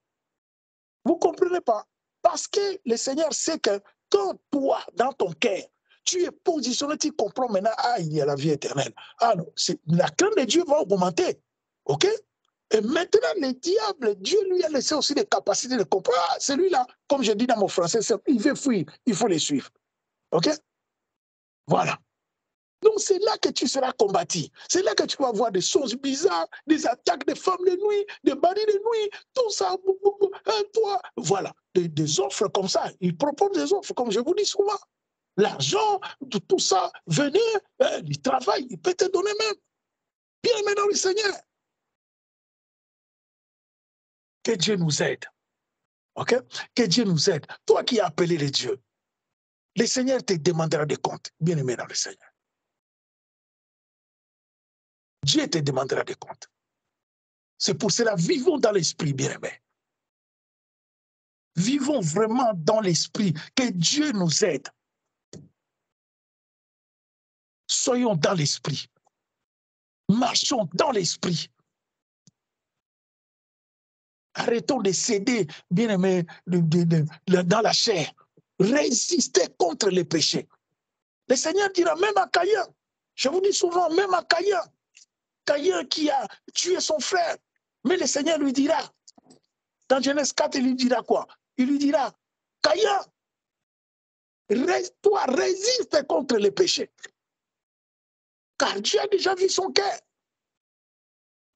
A: Vous ne comprenez pas? Parce que le Seigneur sait que quand toi, dans ton cœur, tu es positionné, tu comprends maintenant, ah, il y a la vie éternelle. Ah non, la crainte de Dieu va augmenter. OK? Et maintenant, le diable, Dieu lui a laissé aussi des capacités de comprendre. Ah, celui-là, comme je dis dans mon français, il veut fuir, il faut les suivre. OK? Voilà. Donc c'est là que tu seras combattu. C'est là que tu vas voir des choses bizarres, des attaques de femmes de nuit, des maris de nuit, tout ça, toi. Voilà, des offres comme ça. Ils proposent des offres, comme je vous dis souvent. L'argent, tout ça, venez, du travail, il peut te donner même. Bien maintenant le Seigneur. Que Dieu nous aide. OK? Que Dieu nous aide. Toi qui as appelé les dieux, le Seigneur te demandera des comptes. Bien aimé dans le Seigneur. Dieu te demandera des comptes. C'est pour cela, vivons dans l'esprit, bien-aimés. Vivons vraiment dans l'esprit, que Dieu nous aide. Soyons dans l'esprit. Marchons dans l'esprit. Arrêtons de céder, bien-aimés, dans la chair. Résistez contre les péchés. Le Seigneur dira, même à Caïn, je vous dis souvent, même à Caïn, Caïn qui a tué son frère, mais le Seigneur lui dira, dans Genèse 4, il lui dira quoi? Il lui dira, Caïn, toi, résiste contre les péchés. Car Dieu a déjà vu son cœur.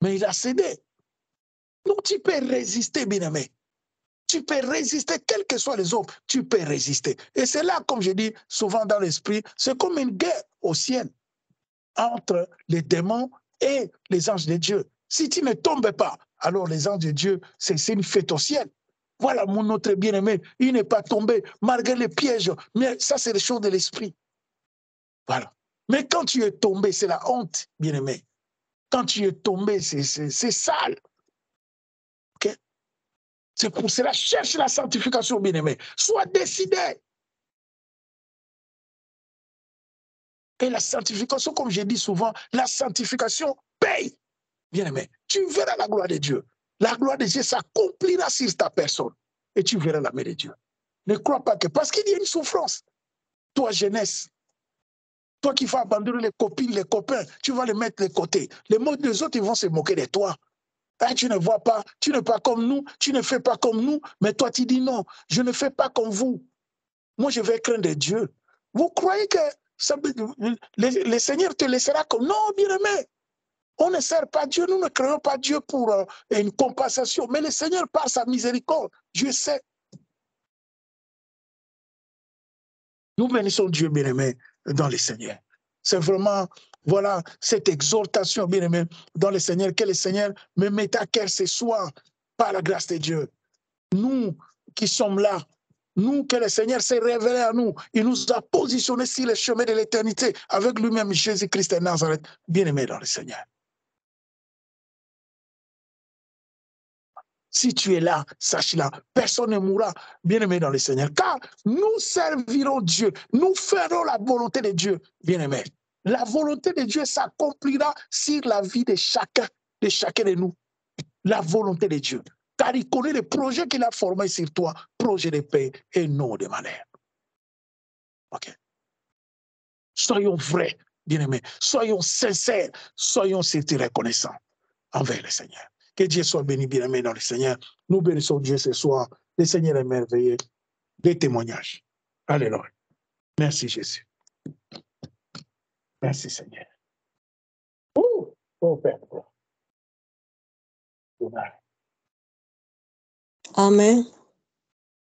A: Mais il a cédé. Donc tu peux résister, bien-aimé. Tu peux résister, quels que soient les autres, tu peux résister. Et c'est là, comme je dis souvent dans l'esprit, c'est comme une guerre au ciel entre les démons et les anges de Dieu. Si tu ne tombes pas, alors les anges de Dieu, c'est une fête au ciel. Voilà mon autre bien-aimé, il n'est pas tombé malgré les pièges, mais ça c'est les choses de l'esprit. Voilà. Mais quand tu es tombé, c'est la honte, bien-aimé. Quand tu es tombé, c'est sale. Okay? C'est pour cela, cherche la sanctification, bien-aimé. Sois décidé. Et la sanctification, comme je dis souvent, la sanctification paye. Bien-aimé, tu verras la gloire de Dieu. La gloire de Dieu s'accomplira sur ta personne. Et tu verras la main de Dieu. Ne crois pas que, parce qu'il y a une souffrance. Toi, jeunesse, toi qui vas abandonner les copines, les copains, tu vas les mettre de côté. Les mots des autres, ils vont se moquer de toi. Ah, tu ne vois pas, tu n'es pas comme nous, tu ne fais pas comme nous, mais toi tu dis non, je ne fais pas comme vous. Moi, je vais craindre Dieu. Vous croyez que le Seigneur te laissera comme... Non, bien-aimé, on ne sert pas Dieu, nous ne créons pas Dieu pour une compensation, mais le Seigneur, par sa miséricorde, Dieu sait. Nous bénissons Dieu, bien-aimé, dans le Seigneur. C'est vraiment, voilà, cette exhortation, bien-aimé, dans le Seigneur, que le Seigneur me mette à cœur ce soir, par la grâce de Dieu. Nous qui sommes là, nous, que le Seigneur s'est révélé à nous, il nous a positionnés sur le chemin de l'éternité, avec lui-même, Jésus-Christ de Nazareth, bien-aimé dans le Seigneur. Si tu es là, sache-la, personne ne mourra, bien-aimé dans le Seigneur, car nous servirons Dieu, nous ferons la volonté de Dieu, bien-aimé. La volonté de Dieu s'accomplira sur la vie de chacun de nous. La volonté de Dieu. Car il connaît les projets qu'il a formés sur toi, projets de paix et non de malheur. Ok. Soyons vrais, bien-aimés, soyons sincères, soyons surtout reconnaissants envers le Seigneur. Que Dieu soit béni, bien-aimé dans le Seigneur. Nous bénissons Dieu ce soir. Le Seigneur est merveilleux. Des témoignages. Alléluia. Merci Jésus. Merci Seigneur. Oh Père.
B: Amen.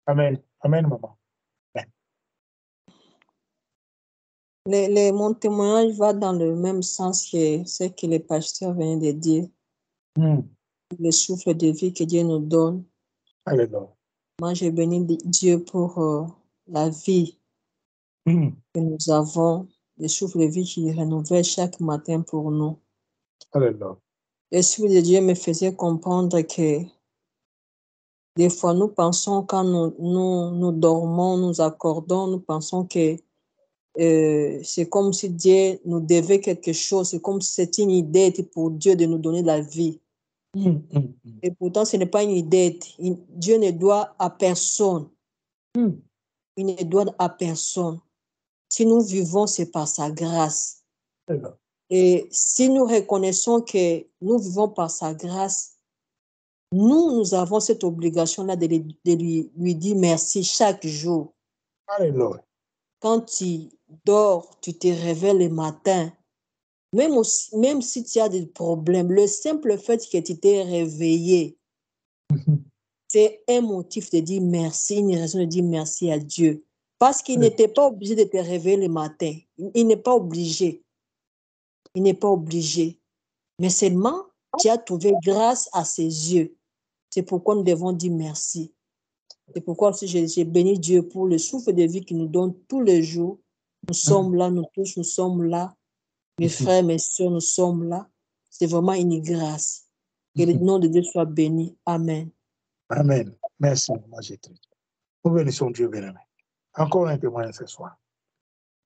A: Amen. Amen, maman.
B: Mon témoignage va dans le même sens que ce que le pasteur vient de dire. Le souffle de vie que Dieu nous donne.
A: Alléluia.
B: Moi, je bénis Dieu pour la vie que nous avons, le souffle de vie qui renouvelle chaque matin pour nous.
A: Alléluia.
B: L'Esprit de Dieu me faisait comprendre que des fois, nous pensons, quand nous dormons, nous accordons, nous pensons que c'est comme si Dieu nous devait quelque chose, c'est comme si c'était une idée pour Dieu de nous donner la vie. Et pourtant, ce n'est pas une idée. Dieu ne doit à personne. Il ne doit à personne. Si nous vivons, c'est par sa grâce. Et si nous reconnaissons que nous vivons par sa grâce, nous avons cette obligation-là de lui dire merci chaque jour.
A: Alléluia.
B: Quand tu dors, tu te réveilles le matin, même si tu as des problèmes, le simple fait que tu t'es réveillé, c'est un motif de dire merci, une raison de dire merci à Dieu. Parce qu'il n'était pas obligé de te réveiller le matin. Il n'est pas obligé. Il n'est pas obligé. Mais seulement, tu as trouvé grâce à ses yeux. C'est pourquoi nous devons dire merci. C'est pourquoi aussi j'ai béni Dieu pour le souffle de vie qu'il nous donne tous les jours. Nous sommes là, nous tous, nous sommes là. Mes frères, mes soeurs, nous sommes là. C'est vraiment une grâce. Que le nom de Dieu soit béni. Amen.
A: Amen. Merci, moi j'ai tout. Nous bénissons Dieu, bien-aimé. Encore un témoignage ce soir.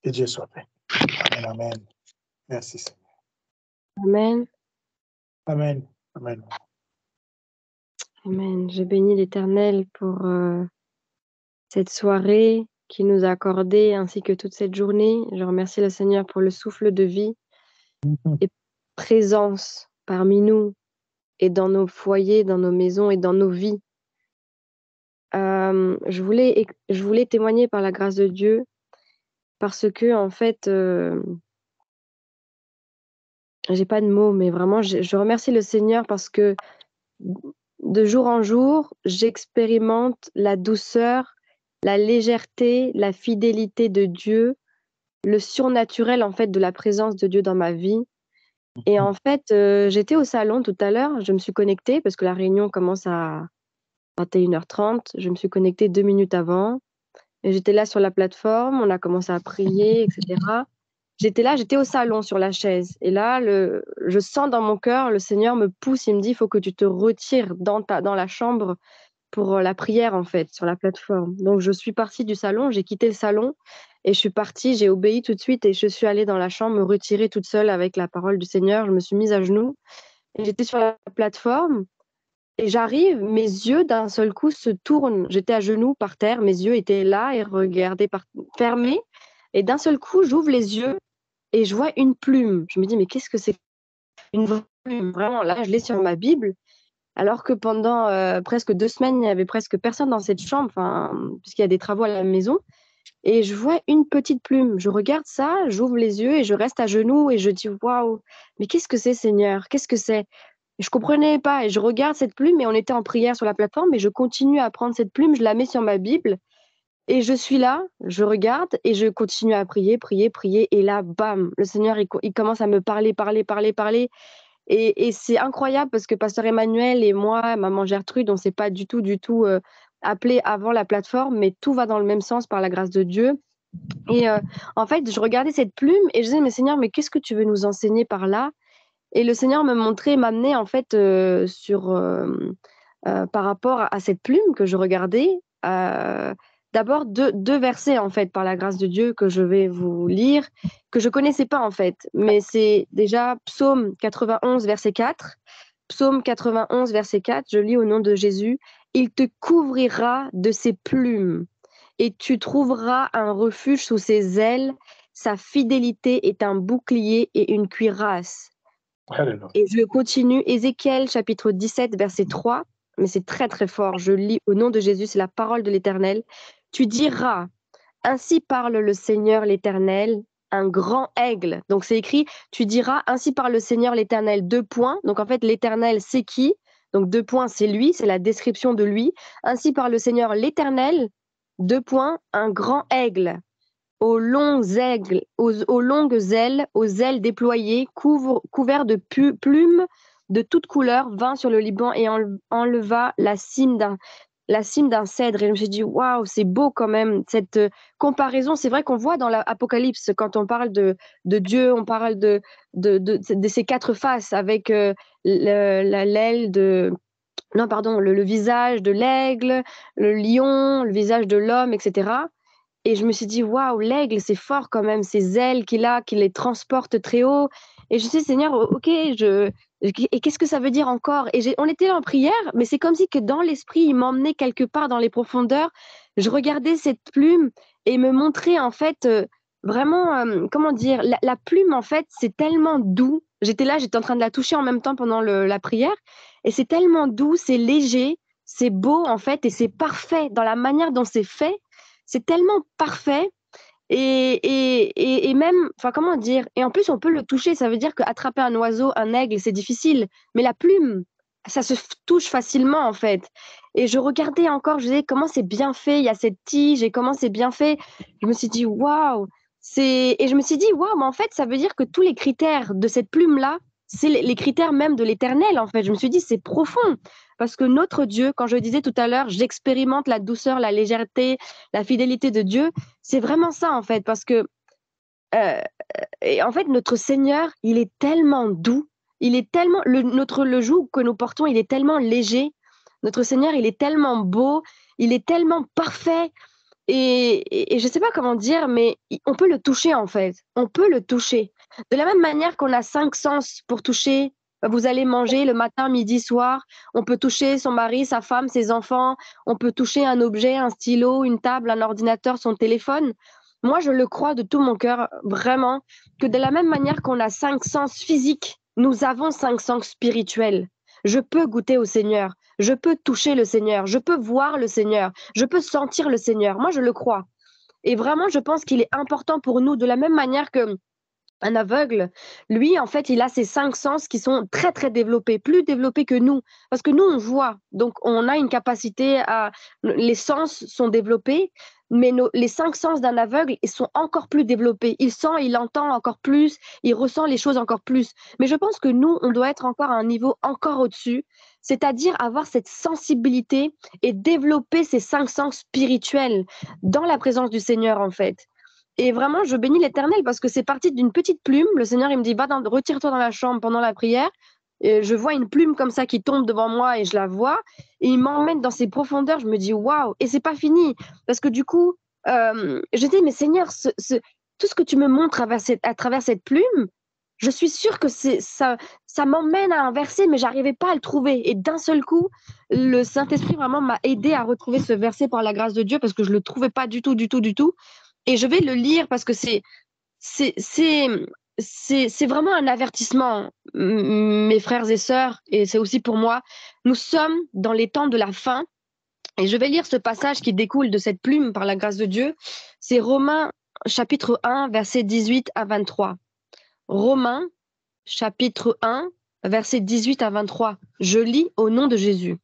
A: Que Dieu soit béni. Amen, amen. Merci, Seigneur.
C: Amen.
A: Amen. Amen.
C: Amen. Je bénis l'Éternel pour cette soirée qu'il nous a accordée ainsi que toute cette journée. Je remercie le Seigneur pour le souffle de vie et présence parmi nous et dans nos foyers, dans nos maisons et dans nos vies. Je voulais témoigner par la grâce de Dieu parce que, en fait, j'ai pas de mots, mais vraiment, je remercie le Seigneur parce que de jour en jour, j'expérimente la douceur, la légèreté, la fidélité de Dieu, le surnaturel en fait de la présence de Dieu dans ma vie. Et en fait, j'étais au salon tout à l'heure, je me suis connectée parce que la réunion commence à 21h30. Je me suis connectée 2 minutes avant et j'étais là sur la plateforme, on a commencé à prier, etc. J'étais là, j'étais au salon sur la chaise. Et là, je sens dans mon cœur, le Seigneur me pousse, il me dit, il faut que tu te retires dans la chambre pour la prière, en fait, sur la plateforme. Donc, je suis partie du salon, j'ai quitté le salon et je suis partie, j'ai obéi tout de suite et je suis allée dans la chambre me retirer toute seule avec la parole du Seigneur. Je me suis mise à genoux et j'étais sur la plateforme et j'arrive, mes yeux d'un seul coup se tournent. J'étais à genoux par terre, mes yeux étaient là et regardaient fermés. Et d'un seul coup, j'ouvre les yeux et je vois une plume. Je me dis, mais qu'est-ce que c'est une vraie plume? Vraiment, là, je l'ai sur ma Bible. Alors que pendant presque 2 semaines, il n'y avait presque personne dans cette chambre, puisqu'il y a des travaux à la maison. Et je vois une petite plume. Je regarde ça, j'ouvre les yeux et je reste à genoux et je dis, waouh, mais qu'est-ce que c'est, Seigneur? Qu'est-ce que c'est? Et je ne comprenais pas. Et je regarde cette plume et on était en prière sur la plateforme et je continue à prendre cette plume, je la mets sur ma Bible. Et je suis là, je regarde et je continue à prier, prier, prier. Et là, bam, le Seigneur, il commence à me parler, parler, parler, parler. Et c'est incroyable parce que Pasteur Emmanuel et moi, maman Gertrude, on ne s'est pas du tout appelé avant la plateforme, mais tout va dans le même sens par la grâce de Dieu. Et en fait, je regardais cette plume et je disais, mais Seigneur, mais qu'est-ce que tu veux nous enseigner par là? Et le Seigneur me montrait, m'amenait en fait par rapport à cette plume que je regardais. D'abord deux versets en fait par la grâce de Dieu que je vais vous lire, que je connaissais pas en fait, mais c'est déjà Psaume 91 verset 4. Psaume 91 verset 4, je lis au nom de Jésus. Il te couvrira de ses plumes et tu trouveras un refuge sous ses ailes. Sa fidélité est un bouclier et une cuirasse.
A: Alléluia.
C: Et je continue, Ézéchiel chapitre 17 verset 3, mais c'est très très fort, je lis au nom de Jésus, c'est la parole de l'Éternel. Tu diras, ainsi parle le Seigneur l'Éternel, un grand aigle. Donc c'est écrit, tu diras, ainsi parle le Seigneur l'Éternel, 2 points. Donc en fait, l'Éternel, c'est qui? Donc 2 points, c'est lui, c'est la description de lui. Ainsi parle le Seigneur l'Éternel, 2 points, un grand aigle. Aux longues ailes, aux ailes déployées, couverts de plumes de toutes couleurs, vint sur le Liban et enleva la cime d'un cèdre. Et je me suis dit, waouh, c'est beau quand même, cette comparaison. C'est vrai qu'on voit dans l'Apocalypse, quand on parle de Dieu, on parle de ces 4 faces avec l'aile de... Non, pardon, le visage de l'aigle, le lion, le visage de l'homme, etc. Et je me suis dit, waouh, l'aigle, c'est fort quand même, ces ailes qu'il a, qui les transportent très haut. Et je sais, Seigneur, ok, et qu'est-ce que ça veut dire encore? Et on était là en prière, mais c'est comme si que dans l'esprit, il m'emmenait quelque part dans les profondeurs. Je regardais cette plume et me montrait en fait vraiment, comment dire, la plume en fait, c'est tellement doux. J'étais là, j'étais en train de la toucher en même temps pendant la prière. Et c'est tellement doux, c'est léger, c'est beau en fait, et c'est parfait dans la manière dont c'est fait. C'est tellement parfait et même, enfin comment dire, et en plus on peut le toucher, ça veut dire qu'attraper un oiseau, un aigle, c'est difficile, mais la plume, ça se touche facilement en fait. Et je regardais encore, je disais comment c'est bien fait, il y a cette tige et comment c'est bien fait. Je me suis dit waouh, et je me suis dit waouh, mais en fait ça veut dire que tous les critères de cette plume-là, c'est les critères même de l'Éternel en fait. Je me suis dit c'est profond. Parce que notre Dieu, quand je disais tout à l'heure, j'expérimente la douceur, la légèreté, la fidélité de Dieu, c'est vraiment ça en fait. Parce que, et en fait, notre Seigneur, il est tellement doux, il est tellement, le joug que nous portons, il est tellement léger. Notre Seigneur, il est tellement beau, il est tellement parfait. Et je ne sais pas comment dire, mais on peut le toucher en fait. On peut le toucher. De la même manière qu'on a 5 sens pour toucher, vous allez manger le matin, midi, soir. On peut toucher son mari, sa femme, ses enfants. On peut toucher un objet, un stylo, une table, un ordinateur, son téléphone. Moi, je le crois de tout mon cœur, vraiment, que de la même manière qu'on a 5 sens physiques, nous avons 5 sens spirituels. Je peux goûter au Seigneur. Je peux toucher le Seigneur. Je peux voir le Seigneur. Je peux sentir le Seigneur. Moi, je le crois. Et vraiment, je pense qu'il est important pour nous, de la même manière que Un aveugle, lui, en fait, il a ses 5 sens qui sont très, très développés, plus développés que nous. Parce que nous, on voit. Donc, on a une capacité à... Les sens sont développés, mais les 5 sens d'un aveugle, ils sont encore plus développés. Il sent, il entend encore plus, il ressent les choses encore plus. Mais je pense que nous, on doit être encore à un niveau encore au-dessus, c'est-à-dire avoir cette sensibilité et développer ces 5 sens spirituels dans la présence du Seigneur, en fait. Et vraiment, je bénis l'Éternel parce que c'est parti d'une petite plume. Le Seigneur, il me dit, retire-toi dans la chambre pendant la prière. Et je vois une plume comme ça qui tombe devant moi et je la vois. Et il m'emmène dans ses profondeurs. Je me dis, waouh! Et c'est pas fini. Parce que du coup, je dis, mais Seigneur, tout ce que tu me montres à travers cette plume, je suis sûre que ça m'emmène à un verset, mais j'arrivais pas à le trouver. Et d'un seul coup, le Saint-Esprit vraiment m'a aidé à retrouver ce verset par la grâce de Dieu parce que je le trouvais pas du tout, du tout, du tout. Et je vais le lire parce que c'est, c'est, c'est vraiment un avertissement, mes frères et sœurs, et c'est aussi pour moi. Nous sommes dans les temps de la fin. Et je vais lire ce passage qui découle de cette plume par la grâce de Dieu. C'est Romains chapitre 1, versets 18 à 23. Romains chapitre 1, versets 18 à 23. Je lis au nom de Jésus.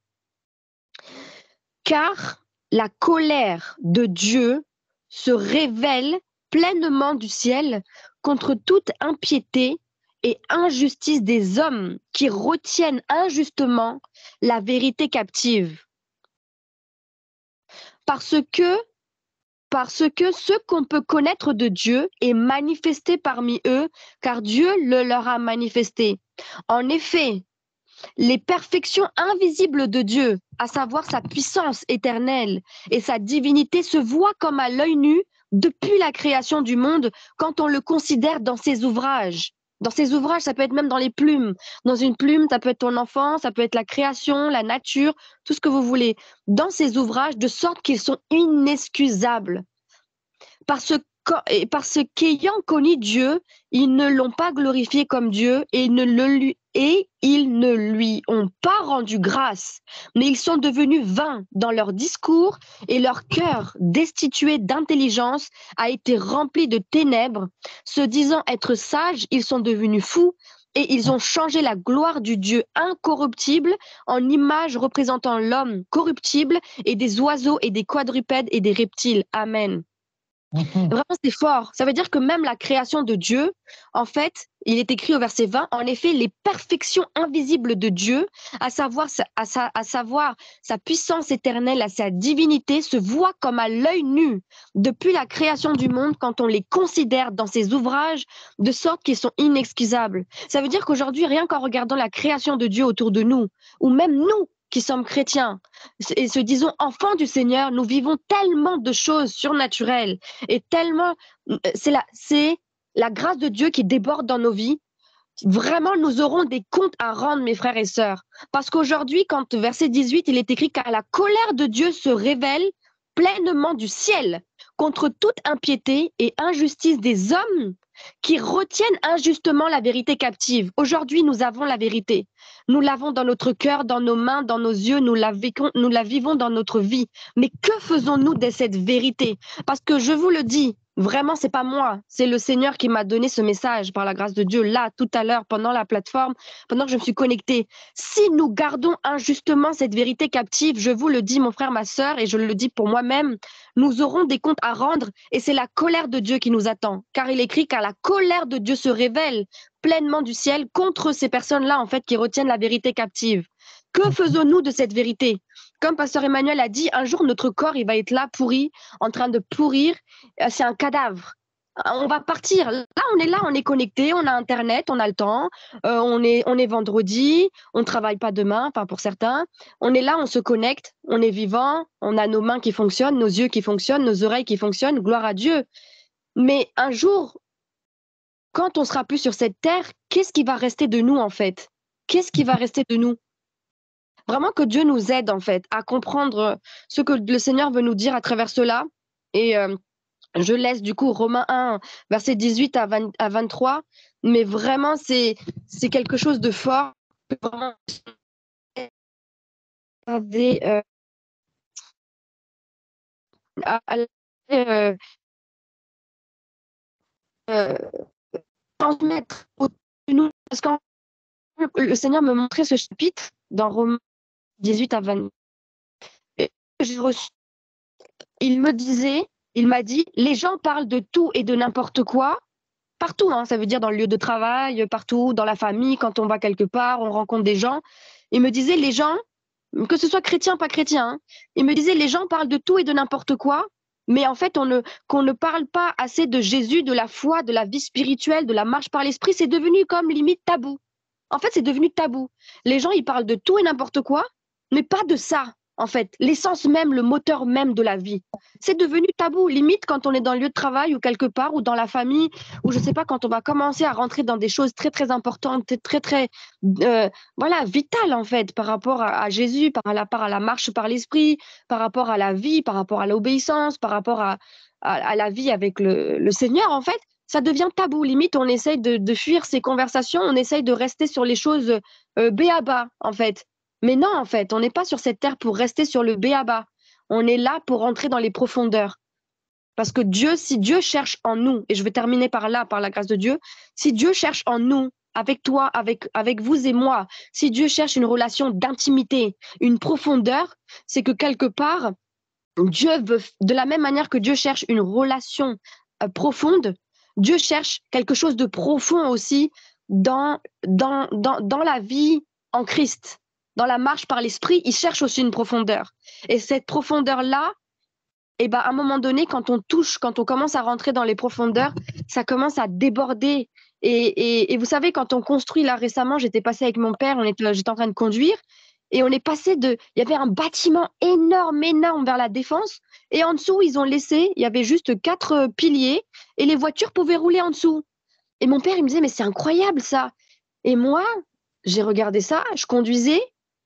C: Car la colère de Dieu se révèle pleinement du ciel contre toute impiété et injustice des hommes qui retiennent injustement la vérité captive. Parce que ce qu'on peut connaître de Dieu est manifesté parmi eux, car Dieu le leur a manifesté. En effet, les perfections invisibles de Dieu, à savoir sa puissance éternelle et sa divinité, se voient comme à l'œil nu depuis la création du monde quand on le considère dans ses ouvrages. Dans ses ouvrages, ça peut être même dans les plumes. Dans une plume, ça peut être ton enfant, ça peut être la création, la nature, tout ce que vous voulez. Dans ses ouvrages, de sorte qu'ils sont inexcusables. Parce qu'ayant connu Dieu, ils ne l'ont pas glorifié comme Dieu et ils ne lui ont pas rendu grâce, mais ils sont devenus vains dans leur discours et leur cœur, destitué d'intelligence, a été rempli de ténèbres. Se disant être sages, ils sont devenus fous et ils ont changé la gloire du Dieu incorruptible en image représentant l'homme corruptible et des oiseaux et des quadrupèdes et des reptiles. Amen. Vraiment, c'est fort. Ça veut dire que même la création de Dieu, en fait, il est écrit au verset 20, en effet, les perfections invisibles de Dieu, à savoir sa puissance éternelle, à sa divinité, se voient comme à l'œil nu depuis la création du monde quand on les considère dans ses ouvrages, de sorte qu'ils sont inexcusables. Ça veut dire qu'aujourd'hui, rien qu'en regardant la création de Dieu autour de nous, ou même nous, qui sommes chrétiens et se disons enfants du Seigneur, nous vivons tellement de choses surnaturelles et tellement, c'est la grâce de Dieu qui déborde dans nos vies. Vraiment, nous aurons des comptes à rendre, mes frères et sœurs. Parce qu'aujourd'hui, quand verset 18, il est écrit, car la colère de Dieu se révèle pleinement du ciel contre toute impiété et injustice des hommes qui retiennent injustement la vérité captive. Aujourd'hui, nous avons la vérité. Nous l'avons dans notre cœur, dans nos mains, dans nos yeux, nous la vivons dans notre vie. Mais que faisons-nous de cette vérité? Parce que je vous le dis, vraiment, c'est pas moi, c'est le Seigneur qui m'a donné ce message par la grâce de Dieu, là, tout à l'heure, pendant la plateforme, pendant que je me suis connectée. Si nous gardons injustement cette vérité captive, je vous le dis, mon frère, ma sœur, et je le dis pour moi-même, nous aurons des comptes à rendre et c'est la colère de Dieu qui nous attend. Car il écrit, car la colère de Dieu se révèle pleinement du ciel contre ces personnes-là, en fait, qui retiennent la vérité captive. Que faisons-nous de cette vérité? Comme Pasteur Emmanuel a dit, un jour, notre corps, il va être là, pourri, en train de pourrir. C'est un cadavre. On va partir. Là, on est connecté, on a Internet, on a le temps. On est vendredi, on ne travaille pas demain, enfin pour certains. On est là, on se connecte, on est vivant, on a nos mains qui fonctionnent, nos yeux qui fonctionnent, nos oreilles qui fonctionnent, gloire à Dieu. Mais un jour, quand on sera plus sur cette terre, qu'est-ce qui va rester de nous en fait? Qu'est-ce qui va rester de nous? Vraiment que Dieu nous aide en fait à comprendre ce que le Seigneur veut nous dire à travers cela. Et je laisse du coup Romains 1, verset 18 à 23. Mais vraiment, c'est quelque chose de fort. Vraiment, transmettre au-dessus de nous. Parce que le Seigneur me montrait ce chapitre dans Romains 18 à 20. Et j'ai reçu. Il m'a dit, les gens parlent de tout et de n'importe quoi, partout, hein, ça veut dire dans le lieu de travail, partout, dans la famille, quand on va quelque part, on rencontre des gens. Il me disait, les gens, que ce soit chrétien, pas chrétien, hein, il me disait, les gens parlent de tout et de n'importe quoi, mais en fait, qu'on ne parle pas assez de Jésus, de la foi, de la vie spirituelle, de la marche par l'esprit, c'est devenu comme limite tabou. En fait, c'est devenu tabou. Les gens, ils parlent de tout et n'importe quoi, mais pas de ça, en fait. L'essence même, le moteur même de la vie. C'est devenu tabou, limite quand on est dans le lieu de travail ou quelque part, ou dans la famille, ou je sais pas, quand on va commencer à rentrer dans des choses très, très importantes, très, très, voilà, vitales, en fait, par rapport à Jésus, par rapport à la marche par l'esprit, par rapport à la vie, par rapport à l'obéissance, par rapport à la vie avec le Seigneur, en fait. Ça devient tabou. Limite, on essaye de fuir ces conversations, on essaye de rester sur les choses béaba, en fait. Mais non, en fait, on n'est pas sur cette terre pour rester sur le béaba. On est là pour entrer dans les profondeurs. Parce que Dieu, si Dieu cherche en nous, et je vais terminer par là, par la grâce de Dieu, si Dieu cherche en nous, avec toi, avec vous et moi, si Dieu cherche une relation d'intimité, une profondeur, c'est que quelque part, Dieu veut, de la même manière que Dieu cherche une relation profonde, Dieu cherche quelque chose de profond aussi dans la vie en Christ, dans la marche par l'esprit. Il cherche aussi une profondeur. Et cette profondeur-là, eh ben, à un moment donné, quand on commence à rentrer dans les profondeurs, ça commence à déborder. Et vous savez, quand on construit, là récemment, j'étais passée avec mon père, j'étais en train de conduire, et on est passé il y avait un bâtiment énorme, énorme vers la Défense, et en dessous, ils ont laissé, il y avait juste 4 piliers, et les voitures pouvaient rouler en dessous. Et mon père, il me disait, mais c'est incroyable ça. Et moi, j'ai regardé ça, je conduisais,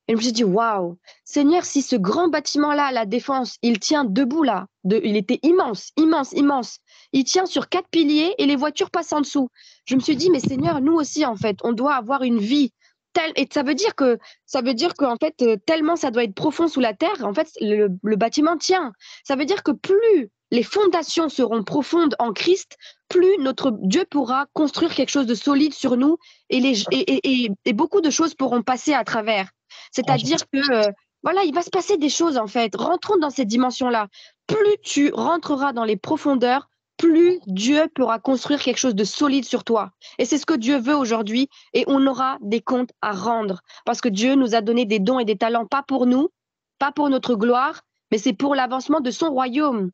C: et je me suis dit, waouh, Seigneur, si ce grand bâtiment-là, la Défense, il tient debout là, il était immense, immense, immense. Il tient sur 4 piliers et les voitures passent en dessous. Je me suis dit, mais Seigneur, nous aussi, en fait, on doit avoir une vie telle. Et ça veut dire qu'en fait, tellement ça doit être profond sous la terre, en fait, le bâtiment tient. Ça veut dire que plus les fondations seront profondes en Christ, plus notre Dieu pourra construire quelque chose de solide sur nous et beaucoup de choses pourront passer à travers. C'est-à-dire que, voilà, il va se passer des choses en fait. Rentrons dans ces dimensions-là. Plus tu rentreras dans les profondeurs, plus Dieu pourra construire quelque chose de solide sur toi. Et c'est ce que Dieu veut aujourd'hui. Et on aura des comptes à rendre. Parce que Dieu nous a donné des dons et des talents, pas pour nous, pas pour notre gloire, mais c'est pour l'avancement de son royaume.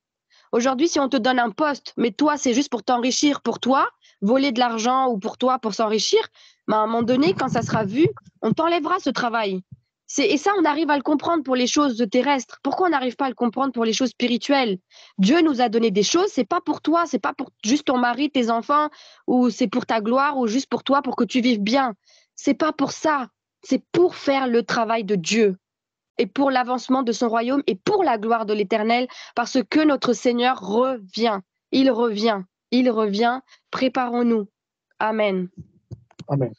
C: Aujourd'hui, si on te donne un poste, mais toi, c'est juste pour t'enrichir pour toi, voler de l'argent ou pour toi, pour s'enrichir, mais à un moment donné, quand ça sera vu, on t'enlèvera ce travail. Et ça, on arrive à le comprendre pour les choses terrestres. Pourquoi on n'arrive pas à le comprendre pour les choses spirituelles? Dieu nous a donné des choses, c'est pas pour toi, c'est pas pour juste ton mari, tes enfants, ou c'est pour ta gloire, ou juste pour toi, pour que tu vives bien. C'est pas pour ça. C'est pour faire le travail de Dieu et pour l'avancement de son royaume et pour la gloire de l'Éternel, parce que notre Seigneur revient. Il revient. Il revient. Préparons-nous. Amen.
A: Amen.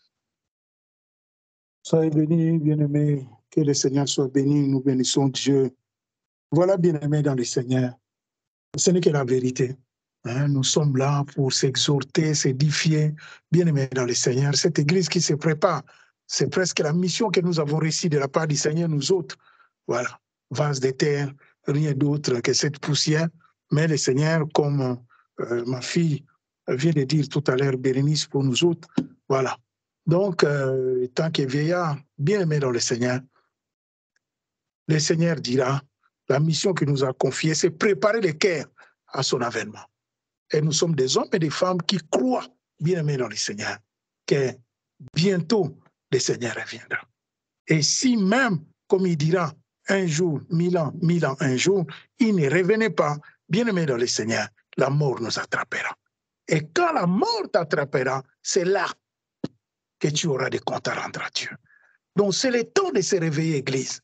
A: Soyez bénis, bien-aimés. Que le Seigneur soit béni. Nous bénissons Dieu. Voilà, bien-aimés dans le Seigneur. Ce n'est que la vérité. Nous sommes là pour s'exhorter, s'édifier, bien-aimés dans le Seigneur. Cette Église qui se prépare, c'est presque la mission que nous avons reçue de la part du Seigneur, nous autres. Voilà, vase de terre, rien d'autre que cette poussière. Mais le Seigneur, comme ma fille vient de dire tout à l'heure, Bérénice, pour nous autres, voilà. Donc, tant que vieillard, bien-aimé dans le Seigneur dira, la mission qu'il nous a confiée, c'est préparer les cœurs à son avènement. Et nous sommes des hommes et des femmes qui croient, bien-aimés dans le Seigneur, que bientôt le Seigneur reviendra. Et si même, comme il dira, un jour, 1000 ans, un jour, il ne revenait pas, bien-aimé dans le Seigneur, la mort nous attrapera. Et quand la mort t'attrapera, c'est là que tu auras des comptes à rendre à Dieu. Donc c'est le temps de se réveiller, Église.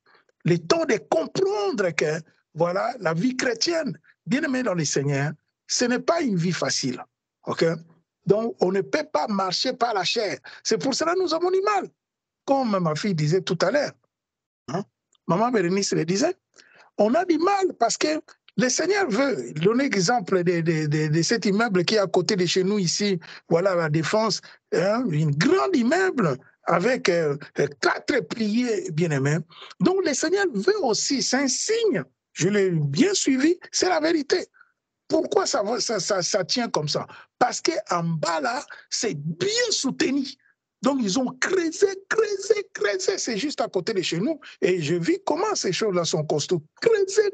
A: Le temps de comprendre que, voilà, la vie chrétienne, bien-aimé dans le Seigneur, ce n'est pas une vie facile. OK? Donc on ne peut pas marcher par la chair. C'est pour cela que nous avons du mal. Comme ma fille disait tout à l'heure, Maman Bérénice le disait, on a du mal parce que Le Seigneur veut donner exemple de cet immeuble qui est à côté de chez nous ici, voilà la Défense, hein, un grand immeuble avec 4 piliers bien-aimés. Donc le Seigneur veut aussi, c'est un signe, je l'ai bien suivi, c'est la vérité. Pourquoi ça tient comme ça? Parce qu'en bas là, c'est bien soutenu. Donc, ils ont creusé. C'est juste à côté de chez nous. Et je vis comment ces choses-là sont costauds. Creusé.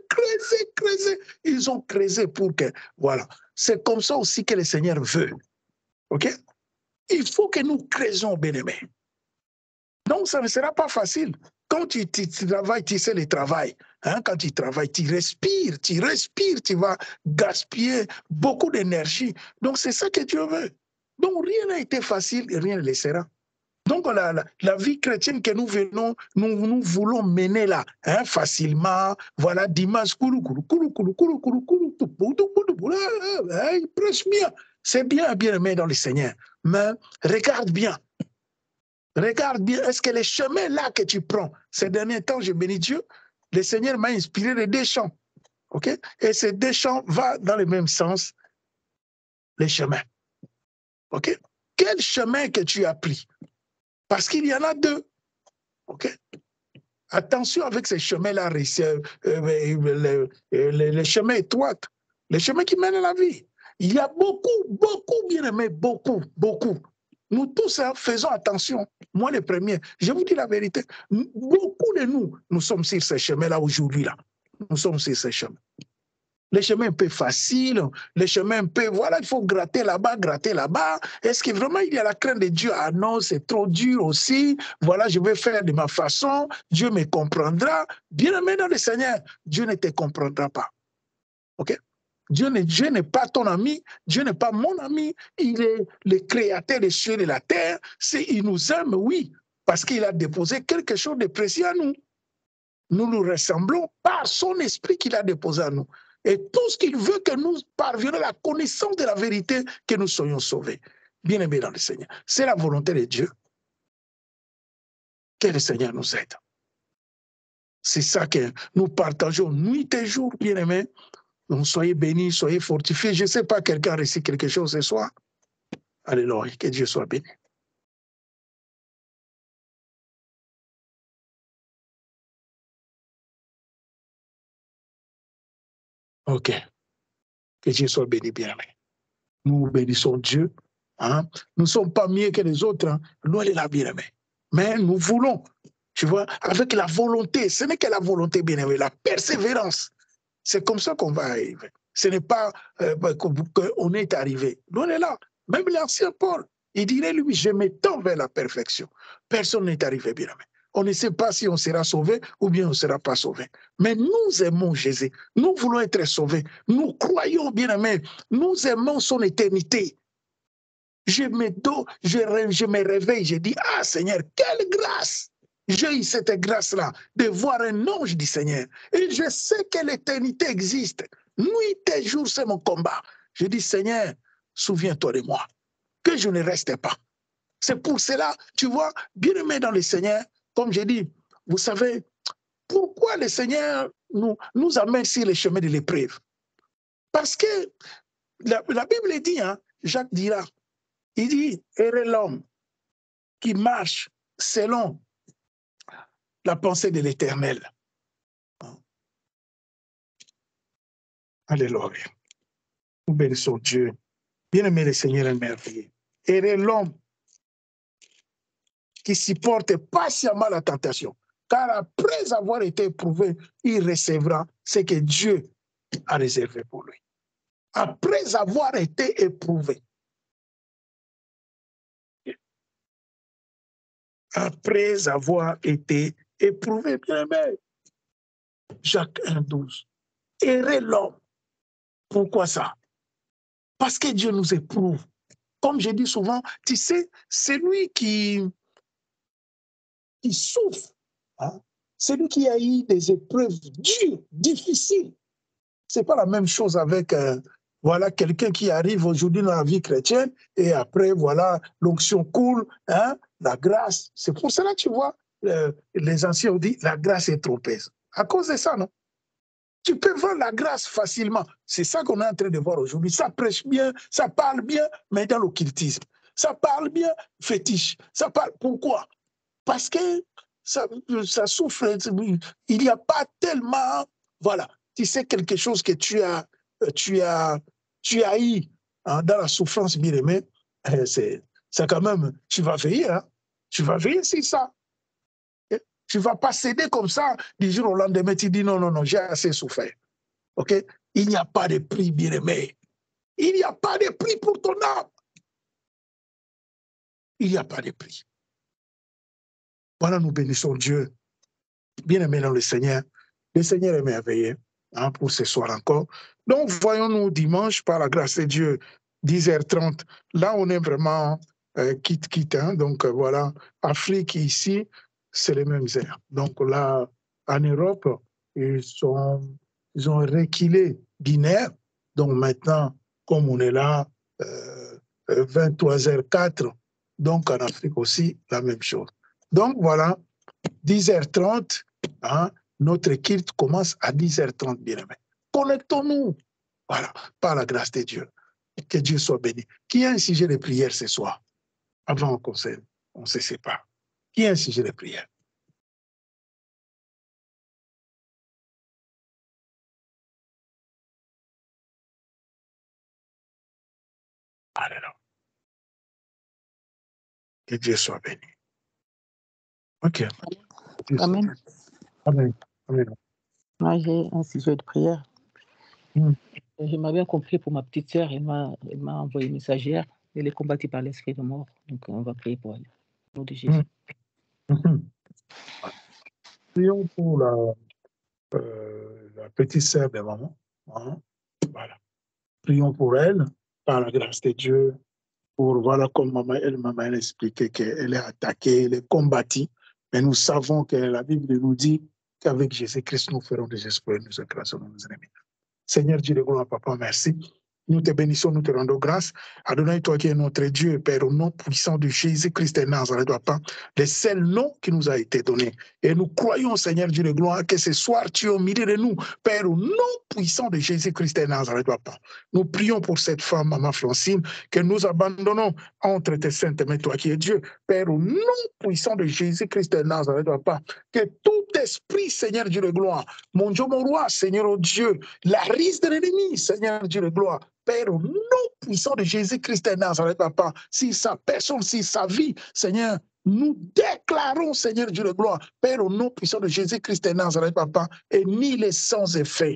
A: Ils ont creusé pour que, voilà. C'est comme ça aussi que le Seigneur veut. OK? Il faut que nous creusions, bien-aimés. Donc, ça ne sera pas facile. Quand tu travailles, tu sais le travail. Hein? Quand tu travailles, tu respires, tu vas gaspiller beaucoup d'énergie. Donc, c'est ça que Dieu veut. Donc, rien n'a été facile et rien ne le sera. Donc, la vie chrétienne que nous venons, nous voulons mener là, hein, facilement, voilà, dimanche, prêche bien. C'est bien aimé dans le Seigneur. Mais regarde bien, est-ce que les chemins là que tu prends, ces derniers temps, je bénis Dieu, le Seigneur m'a inspiré de 2 chants, ok? Et ces 2 chants vont dans le même sens, les chemins, ok? Quel chemin que tu as pris? Parce qu'il y en a 2. OK? Attention avec ces chemins-là, les chemins étroits, les chemins qui mènent à la vie. Il y a beaucoup, bien aimé, beaucoup. Nous tous, hein, faisons attention. Moi, le premier, je vous dis la vérité, beaucoup de nous sommes sur ces chemins-là aujourd'hui. Nous sommes sur ces chemins. Les chemins un peu faciles, les chemins un peu, voilà, il faut gratter là-bas. Est-ce que vraiment il y a la crainte de Dieu? Ah non, c'est trop dur aussi. Voilà, je vais faire de ma façon. Dieu me comprendra. Bien aimé dans le Seigneur, Dieu ne te comprendra pas. OK? Dieu n'est pas ton ami, Dieu n'est pas mon ami. Il est le créateur des cieux et de la terre. Il nous aime, oui, parce qu'il a déposé quelque chose de précieux à nous. Nous nous ressemblons par son esprit qu'il a déposé à nous. Et tout ce qu'il veut que nous parvenions à la connaissance de la vérité, que nous soyons sauvés. Bien-aimés dans le Seigneur. C'est la volonté de Dieu. Que le Seigneur nous aide. C'est ça que nous partageons nuit et jour, bien-aimés. Donc soyez bénis, soyez fortifiés. Je ne sais pas, quelqu'un a reçu quelque chose ce soir. Alléluia, que Dieu soit béni. OK. Que Dieu soit béni, bien-aimé. Nous bénissons Dieu. Hein? Nous ne sommes pas mieux que les autres. Hein? Nous, elle est là, bien-aimé. Mais nous voulons, tu vois, avec la volonté. Ce n'est que la volonté, bien-aimé, la persévérance. C'est comme ça qu'on va arriver. Ce n'est pas qu'on est arrivé. Nous, on est là. Même l'ancien Paul, il dirait, lui, je m'étends vers la perfection. Personne n'est arrivé, bien-aimé. On ne sait pas si on sera sauvé ou bien on ne sera pas sauvé. Mais nous aimons Jésus. Nous voulons être sauvés. Nous croyons, bien-aimé. Nous aimons son éternité. Je me réveille, je dis, ah Seigneur, quelle grâce! J'ai eu cette grâce-là de voir un ange du Seigneur. Et je sais que l'éternité existe. Nuit et jour, c'est mon combat. Je dis, Seigneur, souviens-toi de moi, que je ne reste pas. C'est pour cela, tu vois, bien aimé dans le Seigneur, comme je dis, vous savez, pourquoi le Seigneur nous amène sur les chemins de l'épreuve? Parce que la Bible dit, hein, Jacques dira, il dit, heureux l'homme qui marche selon la pensée de l'Éternel. Alléluia. Nous bénissons Dieu. Bien-aimé le Seigneur est merveilleux. Heureux l'homme qui supporte patiemment la tentation, car après avoir été éprouvé, il recevra ce que Dieu a réservé pour lui. Après avoir été éprouvé. Après avoir été éprouvé, bien-aimé. Jacques 1,12. Heureux l'homme. Pourquoi ça? Parce que Dieu nous éprouve. Comme je dis souvent, tu sais, celui qui souffre, hein, celui qui a eu des épreuves dures, difficiles, ce n'est pas la même chose avec voilà, quelqu'un qui arrive aujourd'hui dans la vie chrétienne et après, voilà, l'onction coule, hein, la grâce. C'est pour cela, tu vois, les anciens ont dit, la grâce est trompeuse. À cause de ça, non? Tu peux voir la grâce facilement. C'est ça qu'on est en train de voir aujourd'hui. Ça prêche bien, ça parle bien, mais dans l'occultisme. Ça parle bien, fétiche. Ça parle. Pourquoi? Parce que ça souffre. Il n'y a pas tellement. Voilà. Tu sais quelque chose que tu as eu hein, dans la souffrance, bien aimé. C'est quand même. Tu vas veiller. Hein? Tu vas veiller, c'est ça. Tu ne vas pas céder comme ça du jour au lendemain. Tu dis non, non, non, j'ai assez souffert. OK? Il n'y a pas de prix, bien aimé. Il n'y a pas de prix pour ton âme. Il n'y a pas de prix. Voilà, nous bénissons Dieu. Bien aimé dans le Seigneur. Le Seigneur est merveilleux hein, pour ce soir encore. Donc, voyons-nous dimanche, par la grâce de Dieu, 10h30. Là, on est vraiment quitte. Hein, donc, voilà, Afrique ici, c'est les mêmes heures. Donc, là, en Europe, ils ont reculé d'une heure. Donc, maintenant, comme on est là, 23h04, donc en Afrique aussi, la même chose. Donc, voilà, 10h30, hein, notre culte commence à 10h30, bien aimé. Connectons-nous, voilà, par la grâce de Dieu. Que Dieu soit béni. Qui a un sujet de prière ce soir? Avant qu'on se sépare. Qui a un sujet de prière? Alléluia. Que Dieu soit béni. OK.
D: Amen.
A: Amen. Amen.
D: Moi, j'ai un sujet de prière. J'aimerais bien compris pour ma petite sœur. Elle m'a envoyé un message hier. Elle est combattue par l'esprit de mort. Donc, on va prier pour elle. Au nom de Jésus.
A: Prions pour la petite sœur de maman. Hein? Voilà. Prions pour elle, par la grâce de Dieu. Pour, voilà, comme maman elle expliqué qu'elle est attaquée, elle est combattue. Mais nous savons que la Bible nous dit qu'avec Jésus-Christ, nous ferons des espoirs, nous écrasons nos ennemis. Seigneur Dieu de gloire, Papa, merci. Nous te bénissons, nous te rendons grâce. Adonai, toi qui es notre Dieu, Père, au nom puissant de Jésus-Christ de Nazareth, Papa, le seul nom qui nous a été donné. Et nous croyons, Seigneur Dieu de gloire, que ce soir, tu es au milieu de nous, Père, au nom puissant de Jésus-Christ de Nazareth, Papa. Nous prions pour cette femme, Maman Francine, que nous abandonnons entre tes saintes mains, toi qui es Dieu, Père, au nom puissant de Jésus-Christ de Nazareth, Papa. Que tout esprit, Seigneur Dieu de gloire, mon Dieu, mon roi, Seigneur, oh Dieu, la risque de l'ennemi, Seigneur Dieu de gloire, Père, au nom puissant de Jésus-Christ de Nazareth, Papa, si sa personne, si sa vie, Seigneur, nous déclarons, Seigneur Dieu de gloire, Père, au nom puissant de Jésus-Christ de Nazareth, Papa, et ni les sans effet.